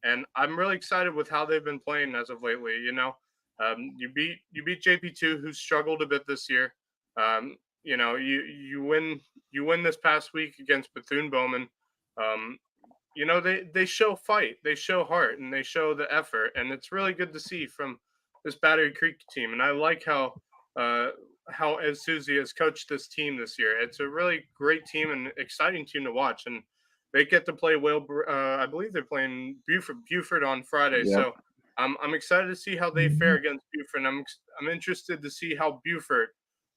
and I'm really excited with how they've been playing as of lately. You beat JP2, who struggled a bit this year. You win this past week against Bethune Bowman. They show fight, they show heart, and they show the effort, and it's really good to see from this Battery Creek team. And I like how Susie has coached this team this year. It's a really great team and exciting team to watch, and they get to play I believe they're playing Buford on Friday. Yep. So I'm excited to see how they fare against Buford. I'm interested to see how Buford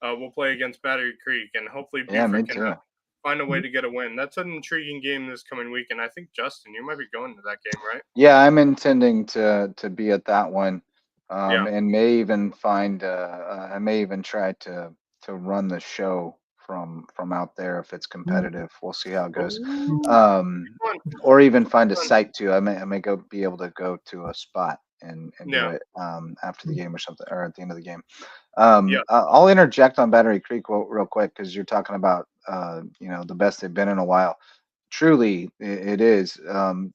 will play against Battery Creek, and hopefully Buford can find a way to get a win. That's an intriguing game this coming week, and I think Justin, you might be going to that game, right? Yeah, I'm intending to be at that one, and may even find I may even try to run the show from out there if it's competitive. We'll see how it goes. Or even find a site too. I may be able to go to a spot and do it after the game or something, or at the end of the game. I'll interject on Battery Creek real quick because you're talking about the best they've been in a while. Truly, it is.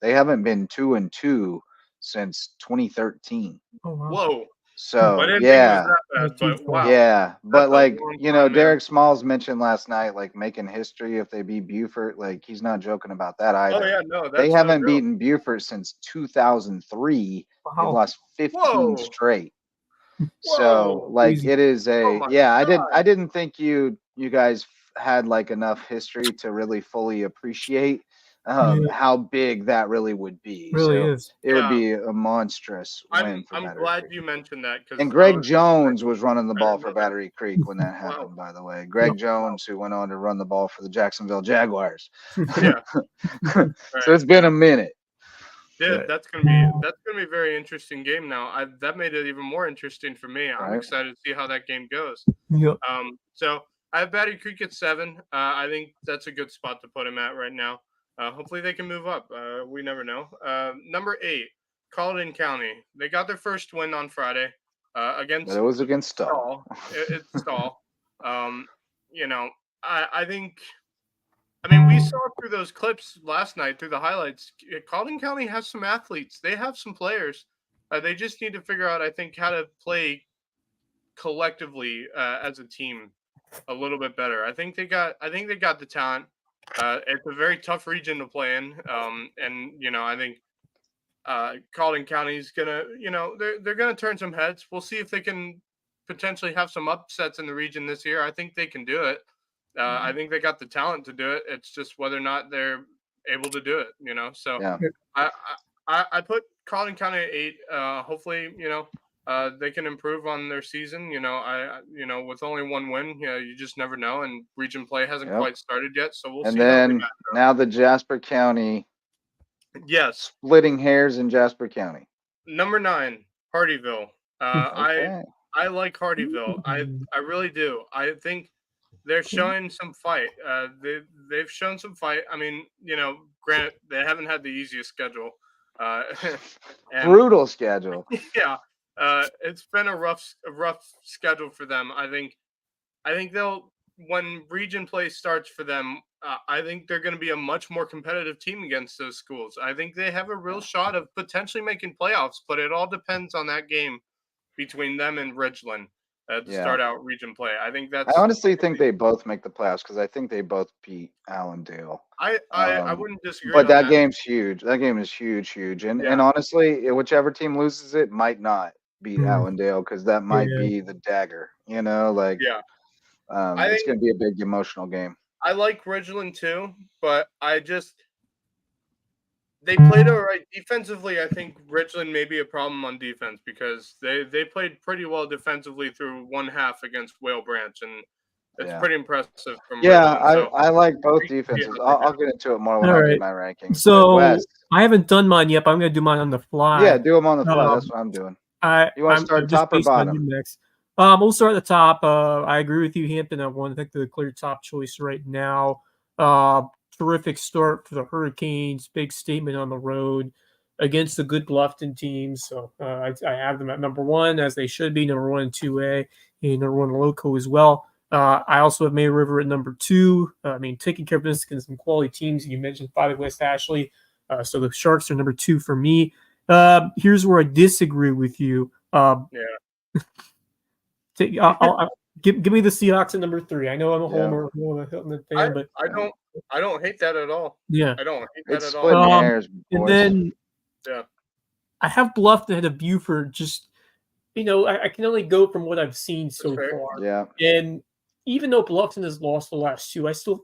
They haven't been 2-2 since 2013. Oh, wow. Whoa. So but like Derek Smalls mentioned last night, like making history if they beat Buford. Like he's not joking about that either. Oh yeah, no, they haven't beaten Buford since 2003. Wow. They've lost 15 straight. So like it is I didn't think you guys had like enough history to really fully appreciate how big that really would be. It would be a monstrous win for Battery glad Creek. You mentioned that. And Greg Jones was running the ball for Battery Creek when that happened, by the way. Greg Jones, who went on to run the ball for the Jacksonville Jaguars. Yeah. So it's been a minute. Yeah, that's gonna be a very interesting game. Now, that made it even more interesting for me. I'm excited to see how that game goes. Yep. So I have Battery Creek at 7. I think that's a good spot to put him at right now. Hopefully they can move up. We never know. Number 8, Colleton County. They got their first win on Friday against. But it was against Stahl. It's Stahl. I think. I mean, we saw through those clips last night, through the highlights, Colleton County has some athletes. They have some players. They just need to figure out, I think, how to play collectively as a team a little bit better. I think they got the talent. It's a very tough region to play in, and I think Colleton County is gonna, they're gonna turn some heads. We'll see if they can potentially have some upsets in the region this year. I think they can do it. I think they got the talent to do it. It's just whether or not they're able to do it, So I put Colleton County at 8. Hopefully, they can improve on their season. With only one win, you just never know. And region play hasn't quite started yet, so we'll see. And then now the Jasper County. Yes. Splitting hairs in Jasper County. Number 9, Hardyville. I like Hardyville. I really do. I think they're showing some fight. They've shown some fight. I mean, granted, they haven't had the easiest schedule. Brutal schedule. Yeah. It's been a rough schedule for them. I think when region play starts for them, I think they're going to be a much more competitive team against those schools. I think they have a real shot of potentially making playoffs, but it all depends on that game between them and Ridgeland to start out region play. I think I honestly think they both make the playoffs because I think they both beat Allendale. I wouldn't disagree. But that game's huge. That game is huge. And honestly, whichever team loses it might not beat Allendale because that might be the dagger. It's going to be a big emotional game. I like Ridgeland too, but they played all right defensively. I think Ridgeland may be a problem on defense because they played pretty well defensively through one half against Whale Branch, and it's pretty impressive from Ridgeland. I like both defenses. I'll get into it more when I do my rankings. So Wes, I haven't done mine yet, but I'm going to do mine on the fly. Yeah, do them on the fly. That's what I'm doing. You want to start top or bottom? Next. We'll start at the top. I agree with you, Hampton. I want to think they're the clear top choice right now. Terrific start for the Hurricanes. Big statement on the road against the good Bluffton teams. So I have them at number 1, as they should be, number 1 and 2A. and number 1 Lowco as well. I also have May River at number 2. I mean, taking care of business against some quality teams. You mentioned 5 at West Ashley. So the Sharks are number 2 for me. Here's where I disagree with you. Give me the Seahawks at number 3. I know I'm a homer, I'm a Hilton fan, but I don't hate that at all. Yeah, I don't hate that It's at splitting all. hairs, boys. And then Yeah. I have Bluffton ahead of Buford. Just I can only go from what I've seen so fair. far. Yeah. And even though Bluffton has lost the last 2, I still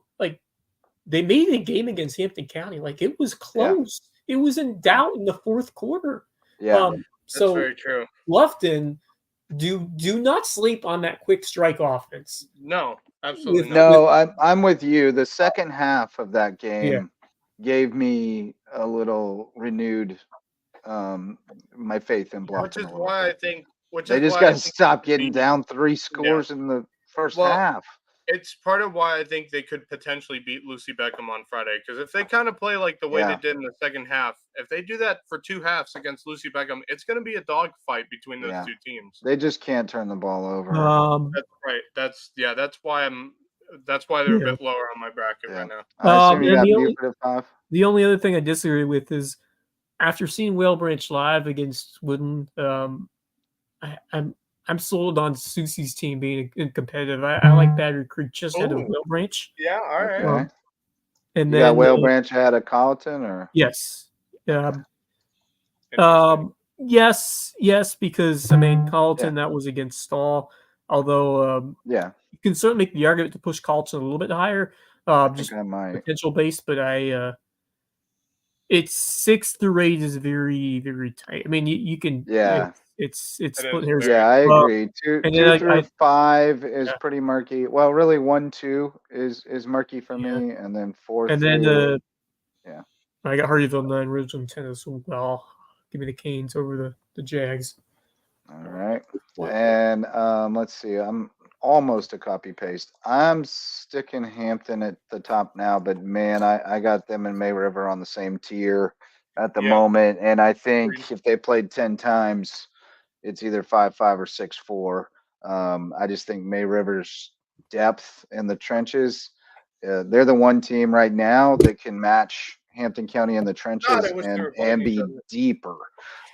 they made a game against Hampton County. It was close. It was in doubt in the 4th quarter. Yeah. That's very true. Bluffton, do not sleep on that quick strike offense. No, absolutely not. No, I'm with you. The second half of that game gave me a little renewed my faith in Bluffton. Which is why I think they just got to stop getting down 3 scores in the first half. It's part of why I think they could potentially beat Lucy Beckham on Friday. Because if they kind of play like the way they did in the second half, if they do that for 2 halves against Lucy Beckham, it's going to be a dogfight between those 2 teams. They just can't turn the ball over. That's right. That's why they're a bit lower on my bracket right now. I assume you got Buford at 5. The only other thing I disagree with is after seeing Whale Branch live against Woodland, I'm sold on Susie's team being competitive. I like Battery Creek just ahead of Whale Branch. Yeah, all right. Okay. And you got Whale Branch ahead of Colleton, or yes, yes, because Colleton that was against Stall. Although you can certainly make the argument to push Colleton a little bit higher, just potential base. But it's 6 through 8 is very, very tight. I mean, you can it's split hairs. Yeah, I agree. 2 through 5 is pretty murky. Well, really 1, 2 is murky for me, and then 4 and through. Then I got Hardyville 9, Ridgeland 10 as well. Give me the Canes over the Jags. All right, and let's see. I'm almost a copy paste. I'm sticking Hampton at the top now, but man, I got them and May River on the same tier at the moment, and I think if they played 10 times, it's either 5-5 or 6-4. I just think May River's depth in the trenches. They're the one team right now that can match Hampton County in the trenches and be deeper.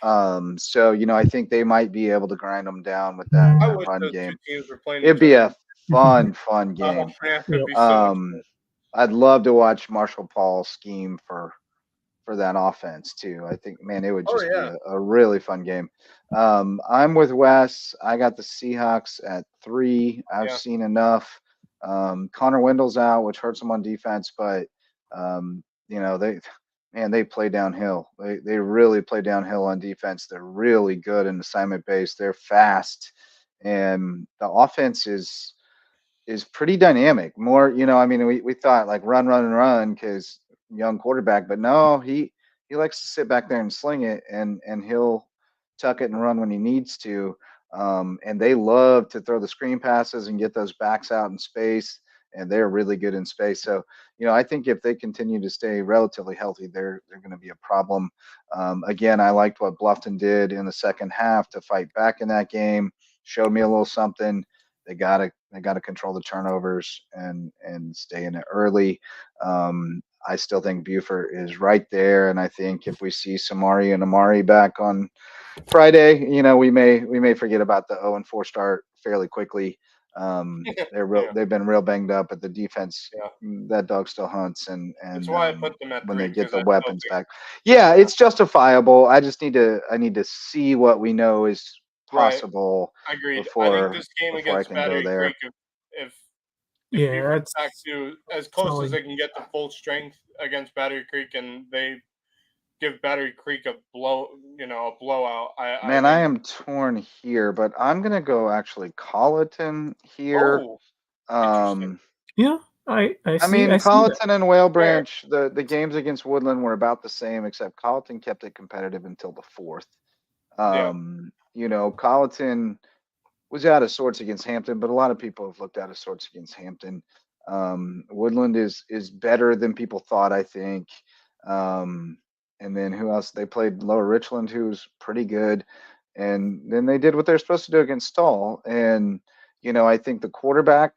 So I think they might be able to grind them down with that fun game. It'd be a fun game. I'd love to watch Marshall Paul scheme for that offense too. I think, man, it would just be a really fun game. I'm with Wes. I got the Seahawks at 3. I've seen enough. Connor Wendell's out, which hurts them on defense, but they play downhill. They really play downhill on defense. They're really good in assignment base. They're fast, and the offense is pretty dynamic. More, we thought like run because young quarterback, but no, he likes to sit back there and sling it, and he'll tuck it and run when he needs to. And they love to throw the screen passes and get those backs out in space, and they're really good in space. So, I think if they continue to stay relatively healthy, they're going to be a problem. Again, I liked what Bluffton did in the second half to fight back in that game. Showed me a little something. They gotta control the turnovers and stay in it early. I still think Buford is right there, and I think if we see Samari and Amari back on Friday, we may forget about the 0-4 start fairly quickly. They've been real banged up, but the defense, that dog still hunts, and that's why I put them at when 3, they get the weapons back. Yeah, it's justifiable. I need to see what we know is possible. I agree. Before, I think this game against Battery Creek, if it's back to as close as they can get to full strength against Battery Creek, and they give Battery Creek a blowout. I am torn here, but I'm gonna go actually Colleton here. Interesting. Colleton and Whale Branch, the games against Woodland were about the same, except Colleton kept it competitive until the 4th. Colleton was out of sorts against Hampton, but a lot of people have looked out of sorts against Hampton. Woodland is better than people thought, I think. And then who else? They played Lower Richland, who's pretty good. And then they did what they're supposed to do against Stall. And, I think the quarterback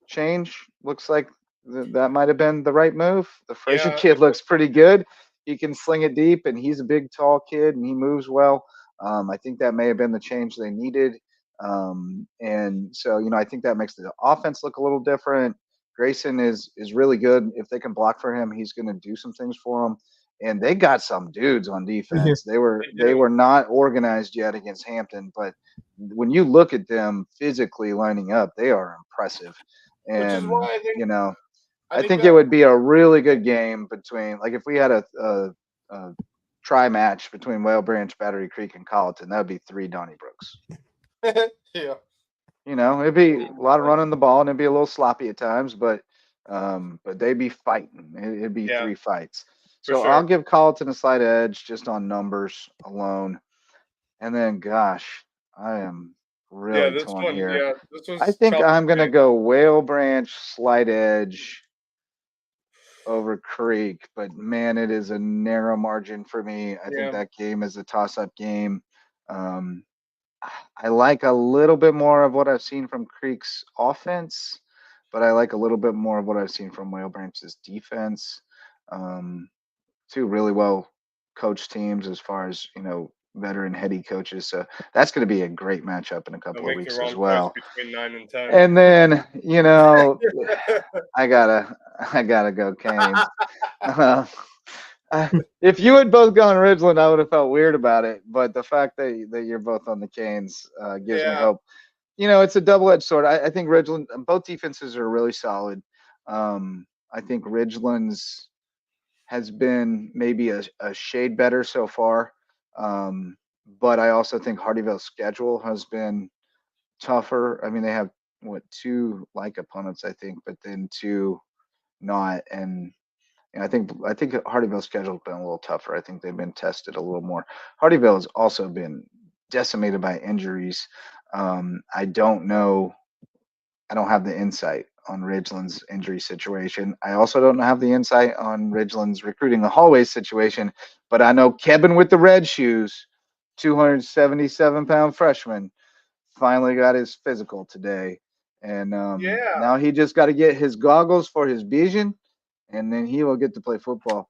change looks like that might have been the right move. The Frazier Yeah. kid looks pretty good. He can sling it deep, and he's a big, tall kid, and he moves well. I think that may have been the change they needed. And so, I think that makes the offense look a little different. Grayson is really good. If they can block for him, he's going to do some things for them. And they got some dudes on defense. They were not organized yet against Hampton, but when you look at them physically lining up, they are impressive. And Which is why I think I think it would be a really good game between, like, if we had a try match between Whale Branch, Battery Creek, and Colleton, that would be 3 Donnybrooks. yeah. It'd be a lot of running the ball, and it'd be a little sloppy at times, but they'd be fighting. It'd be 3 fights. So sure. I'll give Colleton a slight edge just on numbers alone. And then, gosh, I am really torn here. Yeah, this was I think I'm going to go Whale Branch slight edge over Creek, but man, it is a narrow margin for me. I think that game is a toss-up game. I like a little bit more of what I've seen from Creek's offense, but I like a little bit more of what I've seen from Whale Branch's defense. 2 really well coached teams as far as, veteran heady coaches. So that's going to be a great matchup in a couple of weeks as well. Between 9 and 10. And then, I gotta go Canes. If you had both gone Ridgeland, I would have felt weird about it. But the fact that you're both on the Canes gives me hope. It's a double-edged sword. I think Ridgeland, both defenses are really solid. I think Ridgeland's has been maybe a shade better so far. But I also think Hardyville's schedule has been tougher. I mean, they have 2 like opponents, I think, but then 2 not. And I think Hardyville's schedule has been a little tougher. I think they've been tested a little more. Hardyville has also been decimated by injuries. I don't know. I don't have the insight on Ridgeland's injury situation. I also don't have the insight on Ridgeland's recruiting the hallways situation, but I know Kevin with the red shoes, 277-pound freshman, finally got his physical today. And now he just got to get his goggles for his vision, and then he will get to play football.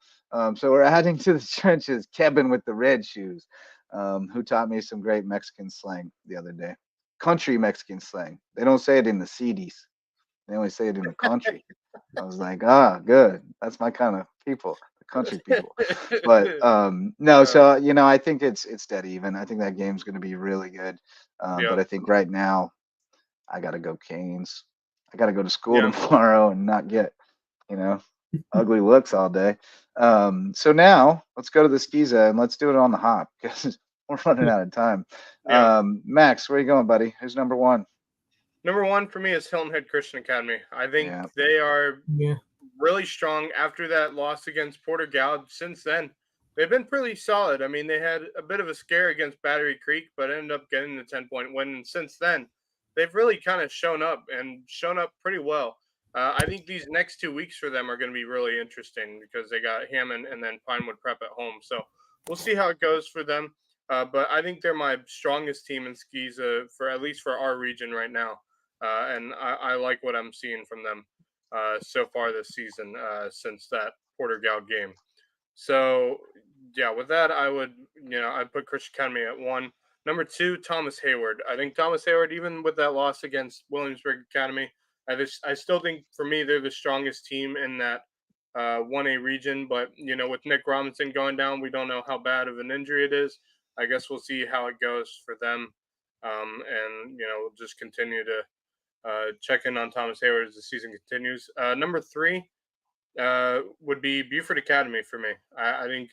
So we're adding to the trenches Kevin with the red shoes, who taught me some great Mexican slang the other day. Country Mexican slang. They don't say it in the CDs. They only say it in the country. I was like, good. That's my kind of people, the country people. But no, so I think it's dead even. I think that game's going to be really good. But I think right now, I got to go Canes. I got to go to school tomorrow and not get, ugly looks all day. So now let's go to the Skiza and let's do it on the hop because we're running out of time. Max, where are you going, buddy? Who's number 1? Number 1 for me is Hilton Head Christian Academy. I think they are really strong after that loss against Porter Goud. Since then, they've been pretty solid. I mean, they had a bit of a scare against Battery Creek, but ended up getting the 10-point win. And since then, they've really kind of shown up pretty well. I think these next 2 weeks for them are going to be really interesting because they got Hammond and then Pinewood Prep at home. So we'll see how it goes for them. But I think they're my strongest team in skis for at least for our region right now. And I like what I'm seeing from them so far this season since that Porter Goud game. So, with that, I'd put Christian Academy at 1. Number 2, Thomas Hayward. I think Thomas Hayward, even with that loss against Williamsburg Academy, I still think for me they're the strongest team in that 1A region. But, with Nick Robinson going down, we don't know how bad of an injury it is. I guess we'll see how it goes for them. And, we'll just continue to check in on Thomas Hayward as the season continues. Number 3 would be Buford Academy for me. I think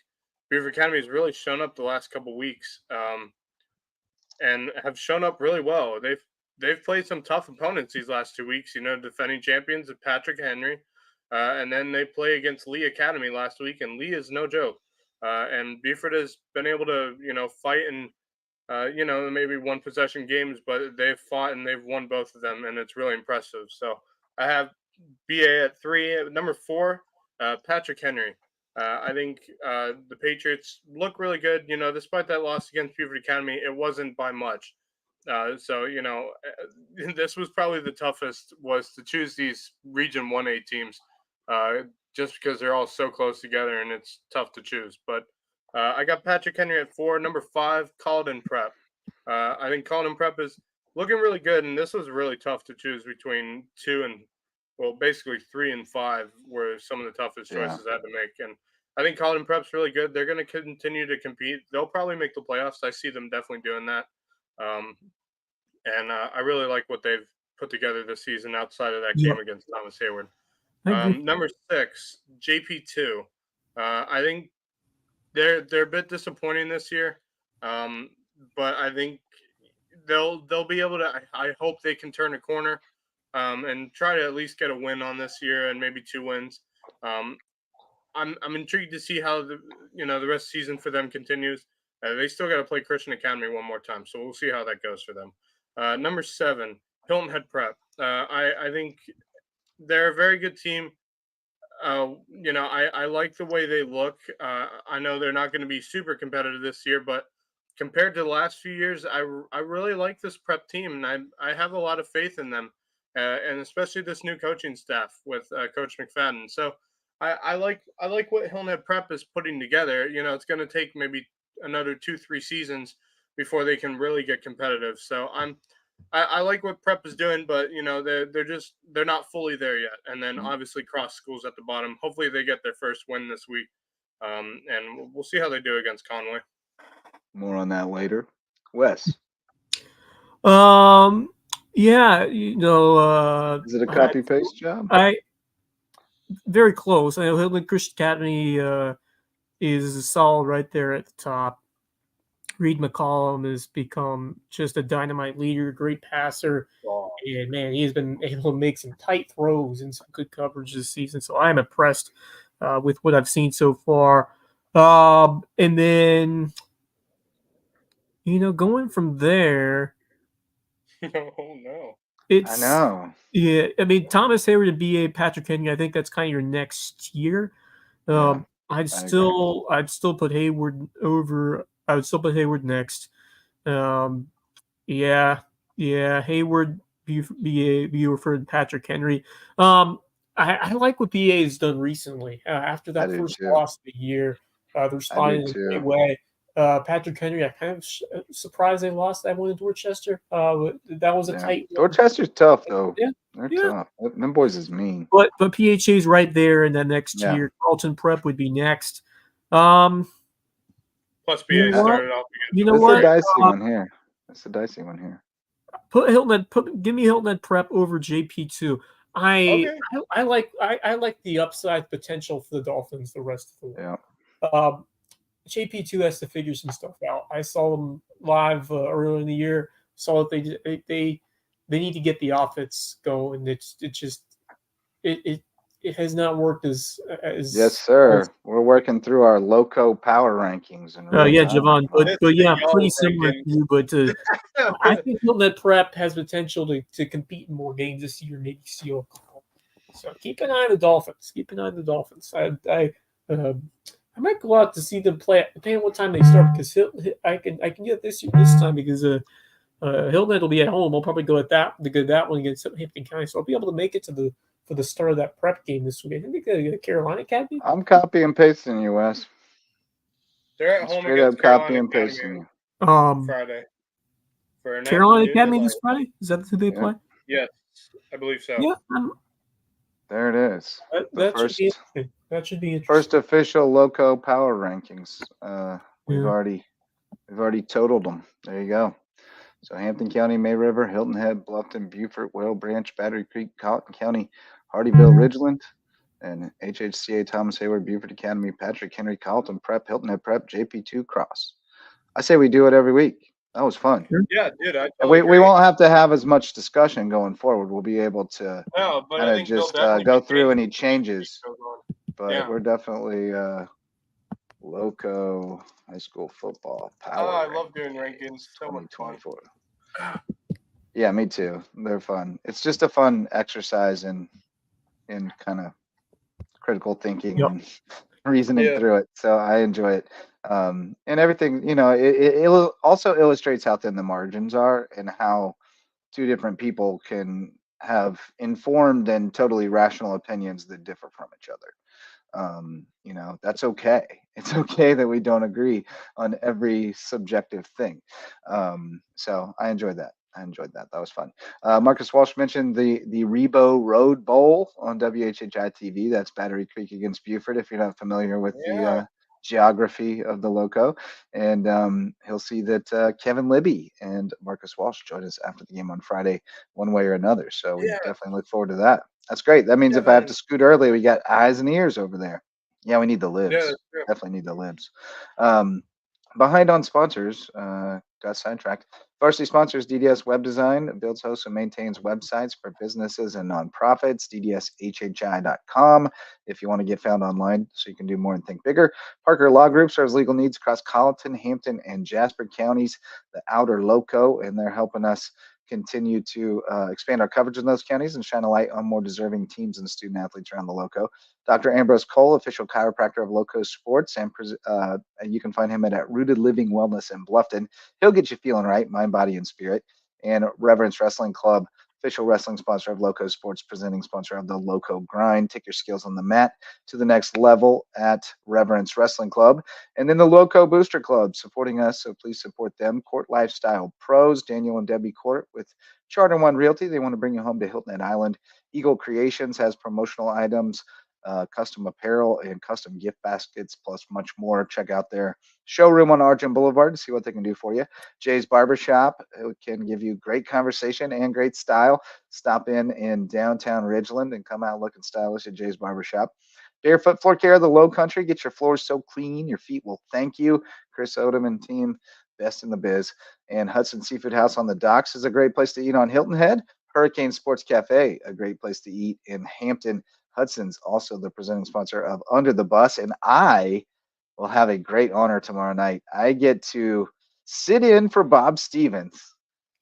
Buford Academy has really shown up the last couple weeks and have shown up really well. They've played some tough opponents these last 2 weeks. Defending champions of Patrick Henry, and then they play against Lee Academy last week, and Lee is no joke. And Buford has been able to fight and maybe 1 possession games, but they've fought and they've won both of them, and it's really impressive. So I have BA at 3. Number 4, Patrick Henry. I think the Patriots look really good. Despite that loss against Buford Academy, it wasn't by much. So, this was probably the toughest, was to choose these Region 1A teams, just because they're all so close together and it's tough to choose. But I got Patrick Henry at 4. Number 5, Colleton Prep. I think Colleton Prep is looking really good, and this was really tough to choose between 2 and, well, basically 3 and 5 were some of the toughest choices I had to make. And I think Colleton Prep's really good. They're going to continue to compete. They'll probably make the playoffs. I see them definitely doing that. And I really like what they've put together this season outside of that game against Thomas Hayward. Number 6, JP2. I think they're a bit disappointing this year, but I think they'll be able to. I hope they can turn a corner and try to at least get a win on this year and maybe 2 wins. I'm intrigued to see how the rest of the season for them continues. They still got to play Christian Academy one more time, so we'll see how that goes for them. Number 7, Hilton Head Prep. I think they're a very good team. I like the way they look. I know they're not going to be super competitive this year, but compared to the last few years, I really like this prep team, and I have a lot of faith in them, and especially this new coaching staff with Coach McFadden. So I like what Hilton Head Prep is putting together. It's going to take maybe another 2-3 seasons before they can really get competitive. So I like what Prep is doing, but they're not fully there yet. And then obviously Cross School's at the bottom. Hopefully they get their first win this week, and we'll see how they do against Conway. More on that later. Wes. Yeah, is it a copy paste job? Very close. I know Hilton Christian Academy is solid right there at the top. Reed McCollum has become just a dynamite leader, great passer, and man, he's been able to make some tight throws and some good coverage this season. So I'm impressed with what I've seen so far. And then, going from there. Oh no! I know. Yeah, I mean Thomas Hayward and BA Patrick Henry. I think that's kind of your next tier. I'd still put Hayward over. I would still put Hayward next. Hayward be referred to Patrick Henry. I like what BA has done recently. After that first loss of the year, they're responding in a great way. Patrick Henry, I kind of surprised they lost that one in Dorchester. That was a tight one. Dorchester's tough, though. Yeah. They're tough. Them boys is mean. But PHA's right there in that next tier. Carlton Prep would be next. Plus BA started off again. That's a dicey one here. That's a dicey one here. Give me Hilton Head Prep over JP2. I like the upside potential for the Dolphins the rest of the way. Yeah. JP2 has to figure some stuff out. I saw them live earlier in the year. Saw that they need to get the offense going. It has not worked as yes, sir. We're working through our Lowco power rankings. Javon. But pretty similar to you. But I think Hilton Head Prep has potential to compete in more games this year, maybe steal a couple. So keep an eye on the Dolphins. I might go out to see them play, depending on what time they start, because I can get this time because Hilton Head will be at home. I'll probably go at that one against Hampton County, so I'll be able to make it for the start of that prep game this week. I think they're going to Carolina Academy. I'm copy and pasting you, Wes. They're at home straight up copy and pasting you. Friday. For Carolina Academy this Friday? Is that who they play? Yes, I believe so. Yeah. There it is. That should be interesting. First official Lowco power rankings. We've already totaled them. There you go. So Hampton County, May River, Hilton Head, Bluffton, Beaufort, Whale Branch, Battery Creek, Colleton County, Hardyville, Ridgeland, and HHCA, Thomas Hayward, Beaufort Academy, Patrick Henry, Colleton Prep, Hilton Head Prep, JP2 Cross. I say we do it every week. That was fun. Yeah, dude. We won't have to have as much discussion going forward. We'll be able to kind of just go through any changes. But we're definitely Lowco high school football power. I love doing rankings. So much fun. Yeah, me too. They're fun. It's just a fun exercise in kind of critical thinking. Yep. reasoning Yeah. through it. So I enjoy it. And everything, it also illustrates how thin the margins are and how two different people can have informed and totally rational opinions that differ from each other. That's okay. It's okay that we don't agree on every subjective thing. So I enjoyed that. That was fun. Marcus Walsh mentioned the Rebo Road Bowl on WHHI TV. That's Battery Creek against Buford. If you're not familiar with the geography of the Lowco, and he'll see that Kevin Libby and Marcus Walsh join us after the game on Friday, one way or another. So we definitely look forward to that. That's great. That means if I have to scoot early, we got eyes and ears over there. Yeah, we need the libs. Yeah, Definitely need the libs. Behind on sponsors, got sidetracked. Varsity sponsors DDS Web Design builds, hosts, and maintains websites for businesses and nonprofits. DDSHHI.com if you want to get found online so you can do more and think bigger. Parker Law Group serves legal needs across Colleton, Hampton, and Jasper counties, the outer Lowco, and they're helping us continue to expand our coverage in those counties and shine a light on more deserving teams and student athletes around the Lowco. Dr. Ambrose Cole, official chiropractor of LowcoSports, and you can find him at Rooted Living Wellness in Bluffton. He'll get you feeling right, mind, body, and spirit. And Reverence Wrestling Club, official wrestling sponsor of LowcoSports, presenting sponsor of the Lowco Grind. Take your skills on the mat to the next level at Reverence Wrestling Club. And then the Lowco Booster Club, supporting us, so please support them. Court Lifestyle Pros, Daniel and Debbie Court with Charter One Realty. They want to bring you home to Hilton Head Island. Eagle Creations has promotional items, custom apparel, and custom gift baskets, plus much more. Check out their showroom on Argent Boulevard to see what they can do for you. Jay's Barbershop can give you great conversation and great style. Stop in downtown Ridgeland and come out looking stylish at Jay's Barbershop. Barefoot Floor Care of the Low Country. Get your floors so clean, your feet will thank you. Chris Odom and team, best in the biz. And Hudson Seafood House on the Docks is a great place to eat on Hilton Head. Hurricane Sports Cafe, a great place to eat in Hampton. Hudson's also the presenting sponsor of Under the Bus, and I will have a great honor tomorrow night. I get to sit in for Bob Stevens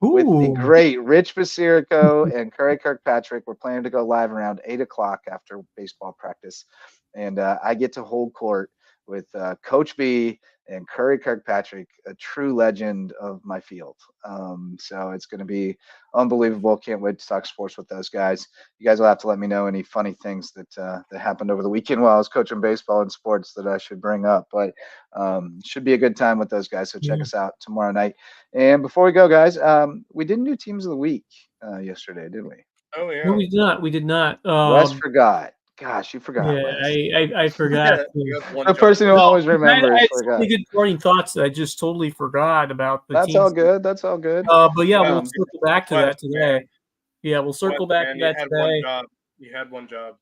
with the great Rich Basirico and Curry Kirkpatrick. We're planning to go live around 8 o'clock after baseball practice, and I get to hold court with Coach B and Curry Kirkpatrick, a true legend of my field. So it's going to be unbelievable. Can't wait to talk sports with those guys. You guys will have to let me know any funny things that happened over the weekend while I was coaching baseball and sports that I should bring up. But should be a good time with those guys. So check us out tomorrow night. And before we go, guys, we didn't do teams of the week yesterday, did we? Oh yeah. No, we did not. We did not. Wes forgot. Gosh, you forgot. Yeah, Wes. I forgot. The person who always remembers I had forgot. so many good morning thoughts that I just totally forgot about the That's teams. all good. That's all good. But yeah, we'll circle back to that today. Man. Yeah, we'll circle back to that today. You had one job.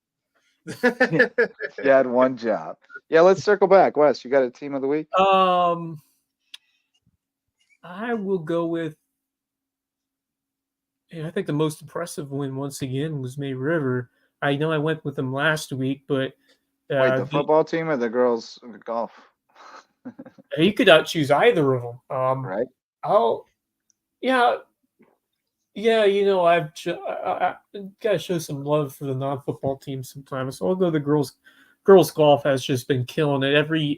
You had one job. Yeah, let's circle back. Wes, you got a team of the week? I will go with. I think the most impressive win once again was May River. I know I went with them last week, but wait, the football team or the girls golf? You could choose either of them. Right? Yeah. I've got to show some love for the non-football team sometimes. So although the girls golf has just been killing it every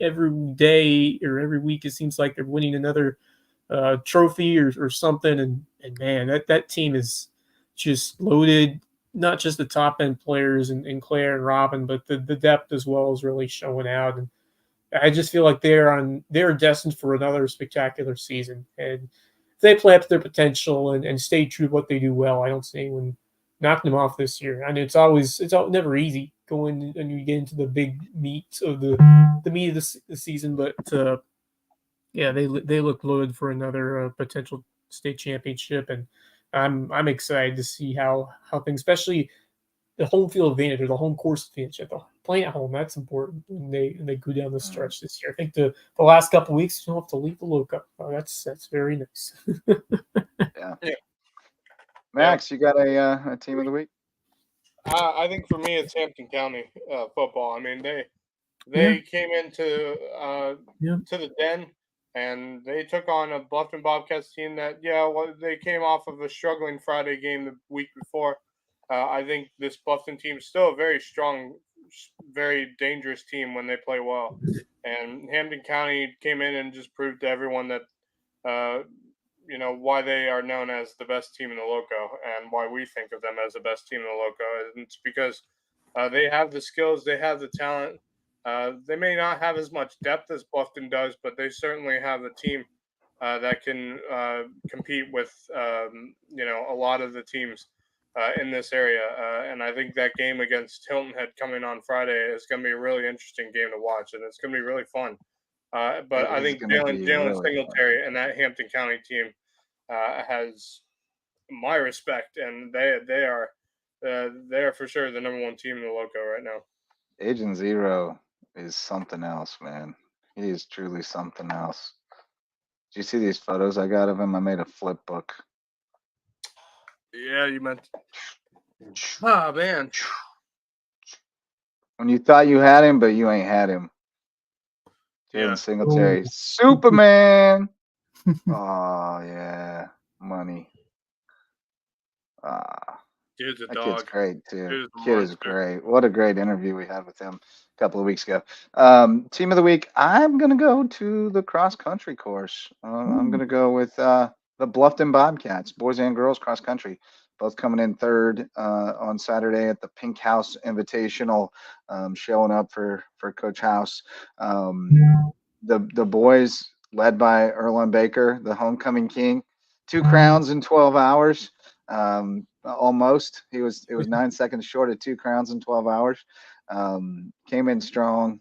day or every week, it seems like they're winning another trophy or something. And man, that team is just loaded. Not just the top end players in Claire and Robin, but the depth as well is really showing out. And I just feel like they're destined for another spectacular season. And if they play up to their potential and stay true to what they do well, I don't see anyone knocking them off this year. I mean, it's never easy going and you get into the big meat of the meat of the season, but yeah, they look loaded for another potential state championship, and I'm excited to see how things, especially the home field advantage or the home course advantage. Playing at home, that's important when they go down the stretch this year. I think the last couple of weeks you don't have to leave the Lowco. Oh, that's very nice. Yeah. Max, you got a team of the week? I think for me it's Hampton County football. I mean they came into to the Den. And they took on a Bluffton Bobcats team that, they came off of a struggling Friday game the week before. I think this Bluffton team is still a very strong, very dangerous team when they play well. And Hampton County came in and just proved to everyone that, why they are known as the best team in the Lowco and why we think of them as the best team in the Lowco. And it's because they have the skills, they have the talent. They may not have as much depth as Bluffton does, but they certainly have the team that can compete with, a lot of the teams in this area. And I think that game against Hilton Head coming on Friday is going to be a really interesting game to watch, and it's going to be really fun. But I think Jalen Singletary and that Hampton County team has my respect, and they are for sure the number one team in the Lowco right now. Agent Zero is something else, man. He is truly something else. Do you see these photos I got of him? I made a flip book. Yeah, you meant. Ah, man. When you thought you had him, but you ain't had him. Jalen Singletary. Oh. Superman. Oh, yeah. Money. Dude's a that dog. kid's great, too. Dude's Kid is great. What a great interview we had with him a couple of weeks ago. Team of the week, I'm going to go to the cross-country course. I'm going to go with the Bluffton Bobcats, boys and girls cross-country. Both coming in third on Saturday at the Pink House Invitational, showing up for Coach House. The boys led by Erlon Baker, the homecoming king, 2 crowns in 12 hours. Almost. It was 9 seconds short of 2 crowns in 12 hours. Came in strong,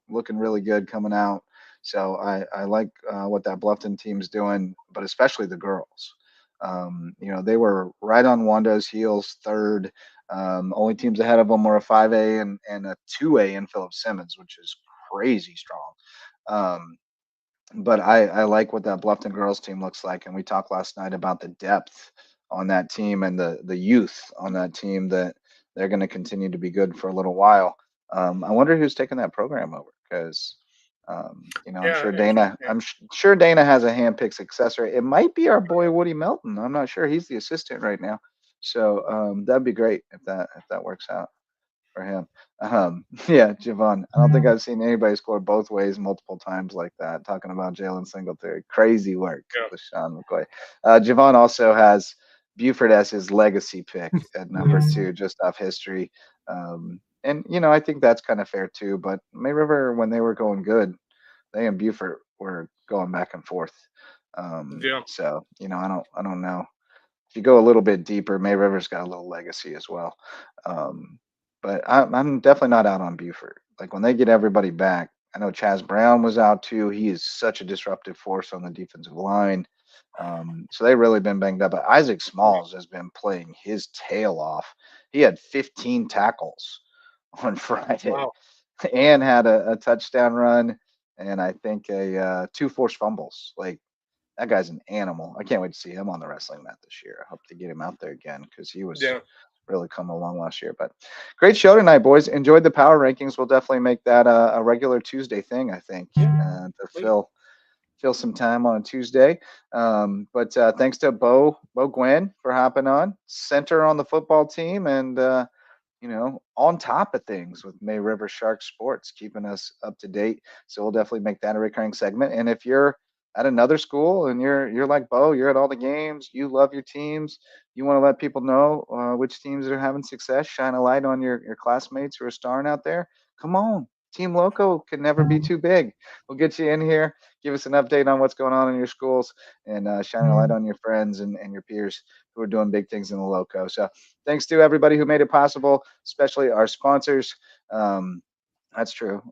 looking really good coming out. So I like what that Bluffton team's doing, but especially the girls. They were right on Wando's heels, third. Only teams ahead of them were a 5A and a 2A in Philip Simmons, which is crazy strong. But I like what that Bluffton girls team looks like. And we talked last night about the depth on that team and the youth on that team, that they're going to continue to be good for a little while. I wonder who's taking that program over, because I'm sure Dana has a handpicked successor. It might be our boy Woody Melton. I'm not sure. He's the assistant right now. So that'd be great if that works out for him. Yeah, Javon. I don't think I've seen anybody score both ways multiple times like that. Talking about Jalen Singletary, crazy work with Sean McCoy. Javon also has Buford as his legacy pick at number 2, just off history. And I think that's kind of fair too. But May River, when they were going good, they and Buford were going back and forth. So I don't know. If you go a little bit deeper, May River's got a little legacy as well. But I'm definitely not out on Buford. Like, when they get everybody back, I know Chaz Brown was out too. He is such a disruptive force on the defensive line. So they've really been banged up. But Isaac Smalls has been playing his tail off. He had 15 tackles on Friday. Wow. And had a touchdown run, and I think 2 forced fumbles. Like, that guy's an animal. I can't wait to see him on the wrestling mat this year. I hope to get him out there again, because he was really coming along last year. But great show tonight, boys. Enjoyed the power rankings. We'll definitely make that a regular Tuesday thing, I think, to fill some time on a Tuesday. But thanks to Bo Gwynn for hopping on, center on the football team, and on top of things with May River Shark Sports, keeping us up to date. So we'll definitely make that a recurring segment. And if you're at another school and you're like Bo, you're at all the games, you love your teams, you want to let people know which teams are having success, shine a light on your classmates who are starring out there, come on. Team Lowco can never be too big. We'll get you in here, give us an update on what's going on in your schools, and shine a light on your friends and your peers who are doing big things in the Lowco. So thanks to everybody who made it possible, especially our sponsors. That's true.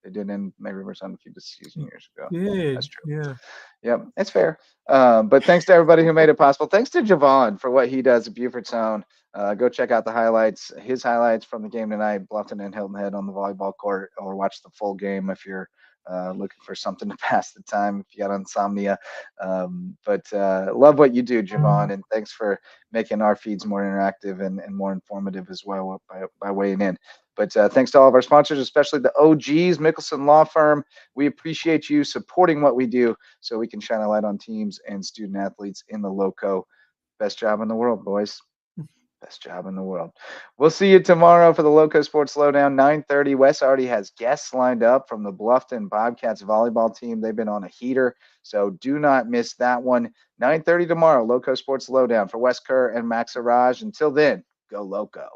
They did end May River's undefeated season years ago. That's true. Yeah. Yep, it's fair. But thanks to everybody who made it possible. Thanks to Javon for what he does at Buford's Own. Go check out his highlights from the game tonight, Bluffton and Hilton Head on the volleyball court, or watch the full game if you're looking for something to pass the time, if you got insomnia. But love what you do, Javon, and thanks for making our feeds more interactive and more informative as well by weighing in. But thanks to all of our sponsors, especially the OGs, Mickelson Law Firm. We appreciate you supporting what we do so we can shine a light on teams and student athletes in the Lowco. Best job in the world, boys. Best job in the world. We'll see you tomorrow for the Loco Sports Lowdown, 9:30. Wes already has guests lined up from the Bluffton Bobcats volleyball team. They've been on a heater, so do not miss that one. 9:30 tomorrow, Loco Sports Lowdown for Wes Kerr and Max Arraj. Until then, go Loco.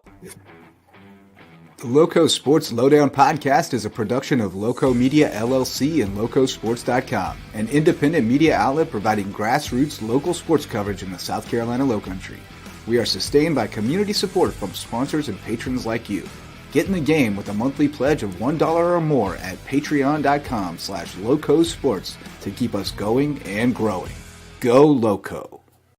The Loco Sports Lowdown podcast is a production of Lowco Media LLC and LowcoSports.com, an independent media outlet providing grassroots local sports coverage in the South Carolina Lowcountry. We are sustained by community support from sponsors and patrons like you. Get in the game with a monthly pledge of $1 or more at patreon.com/LowcoSports to keep us going and growing. Go Lowco.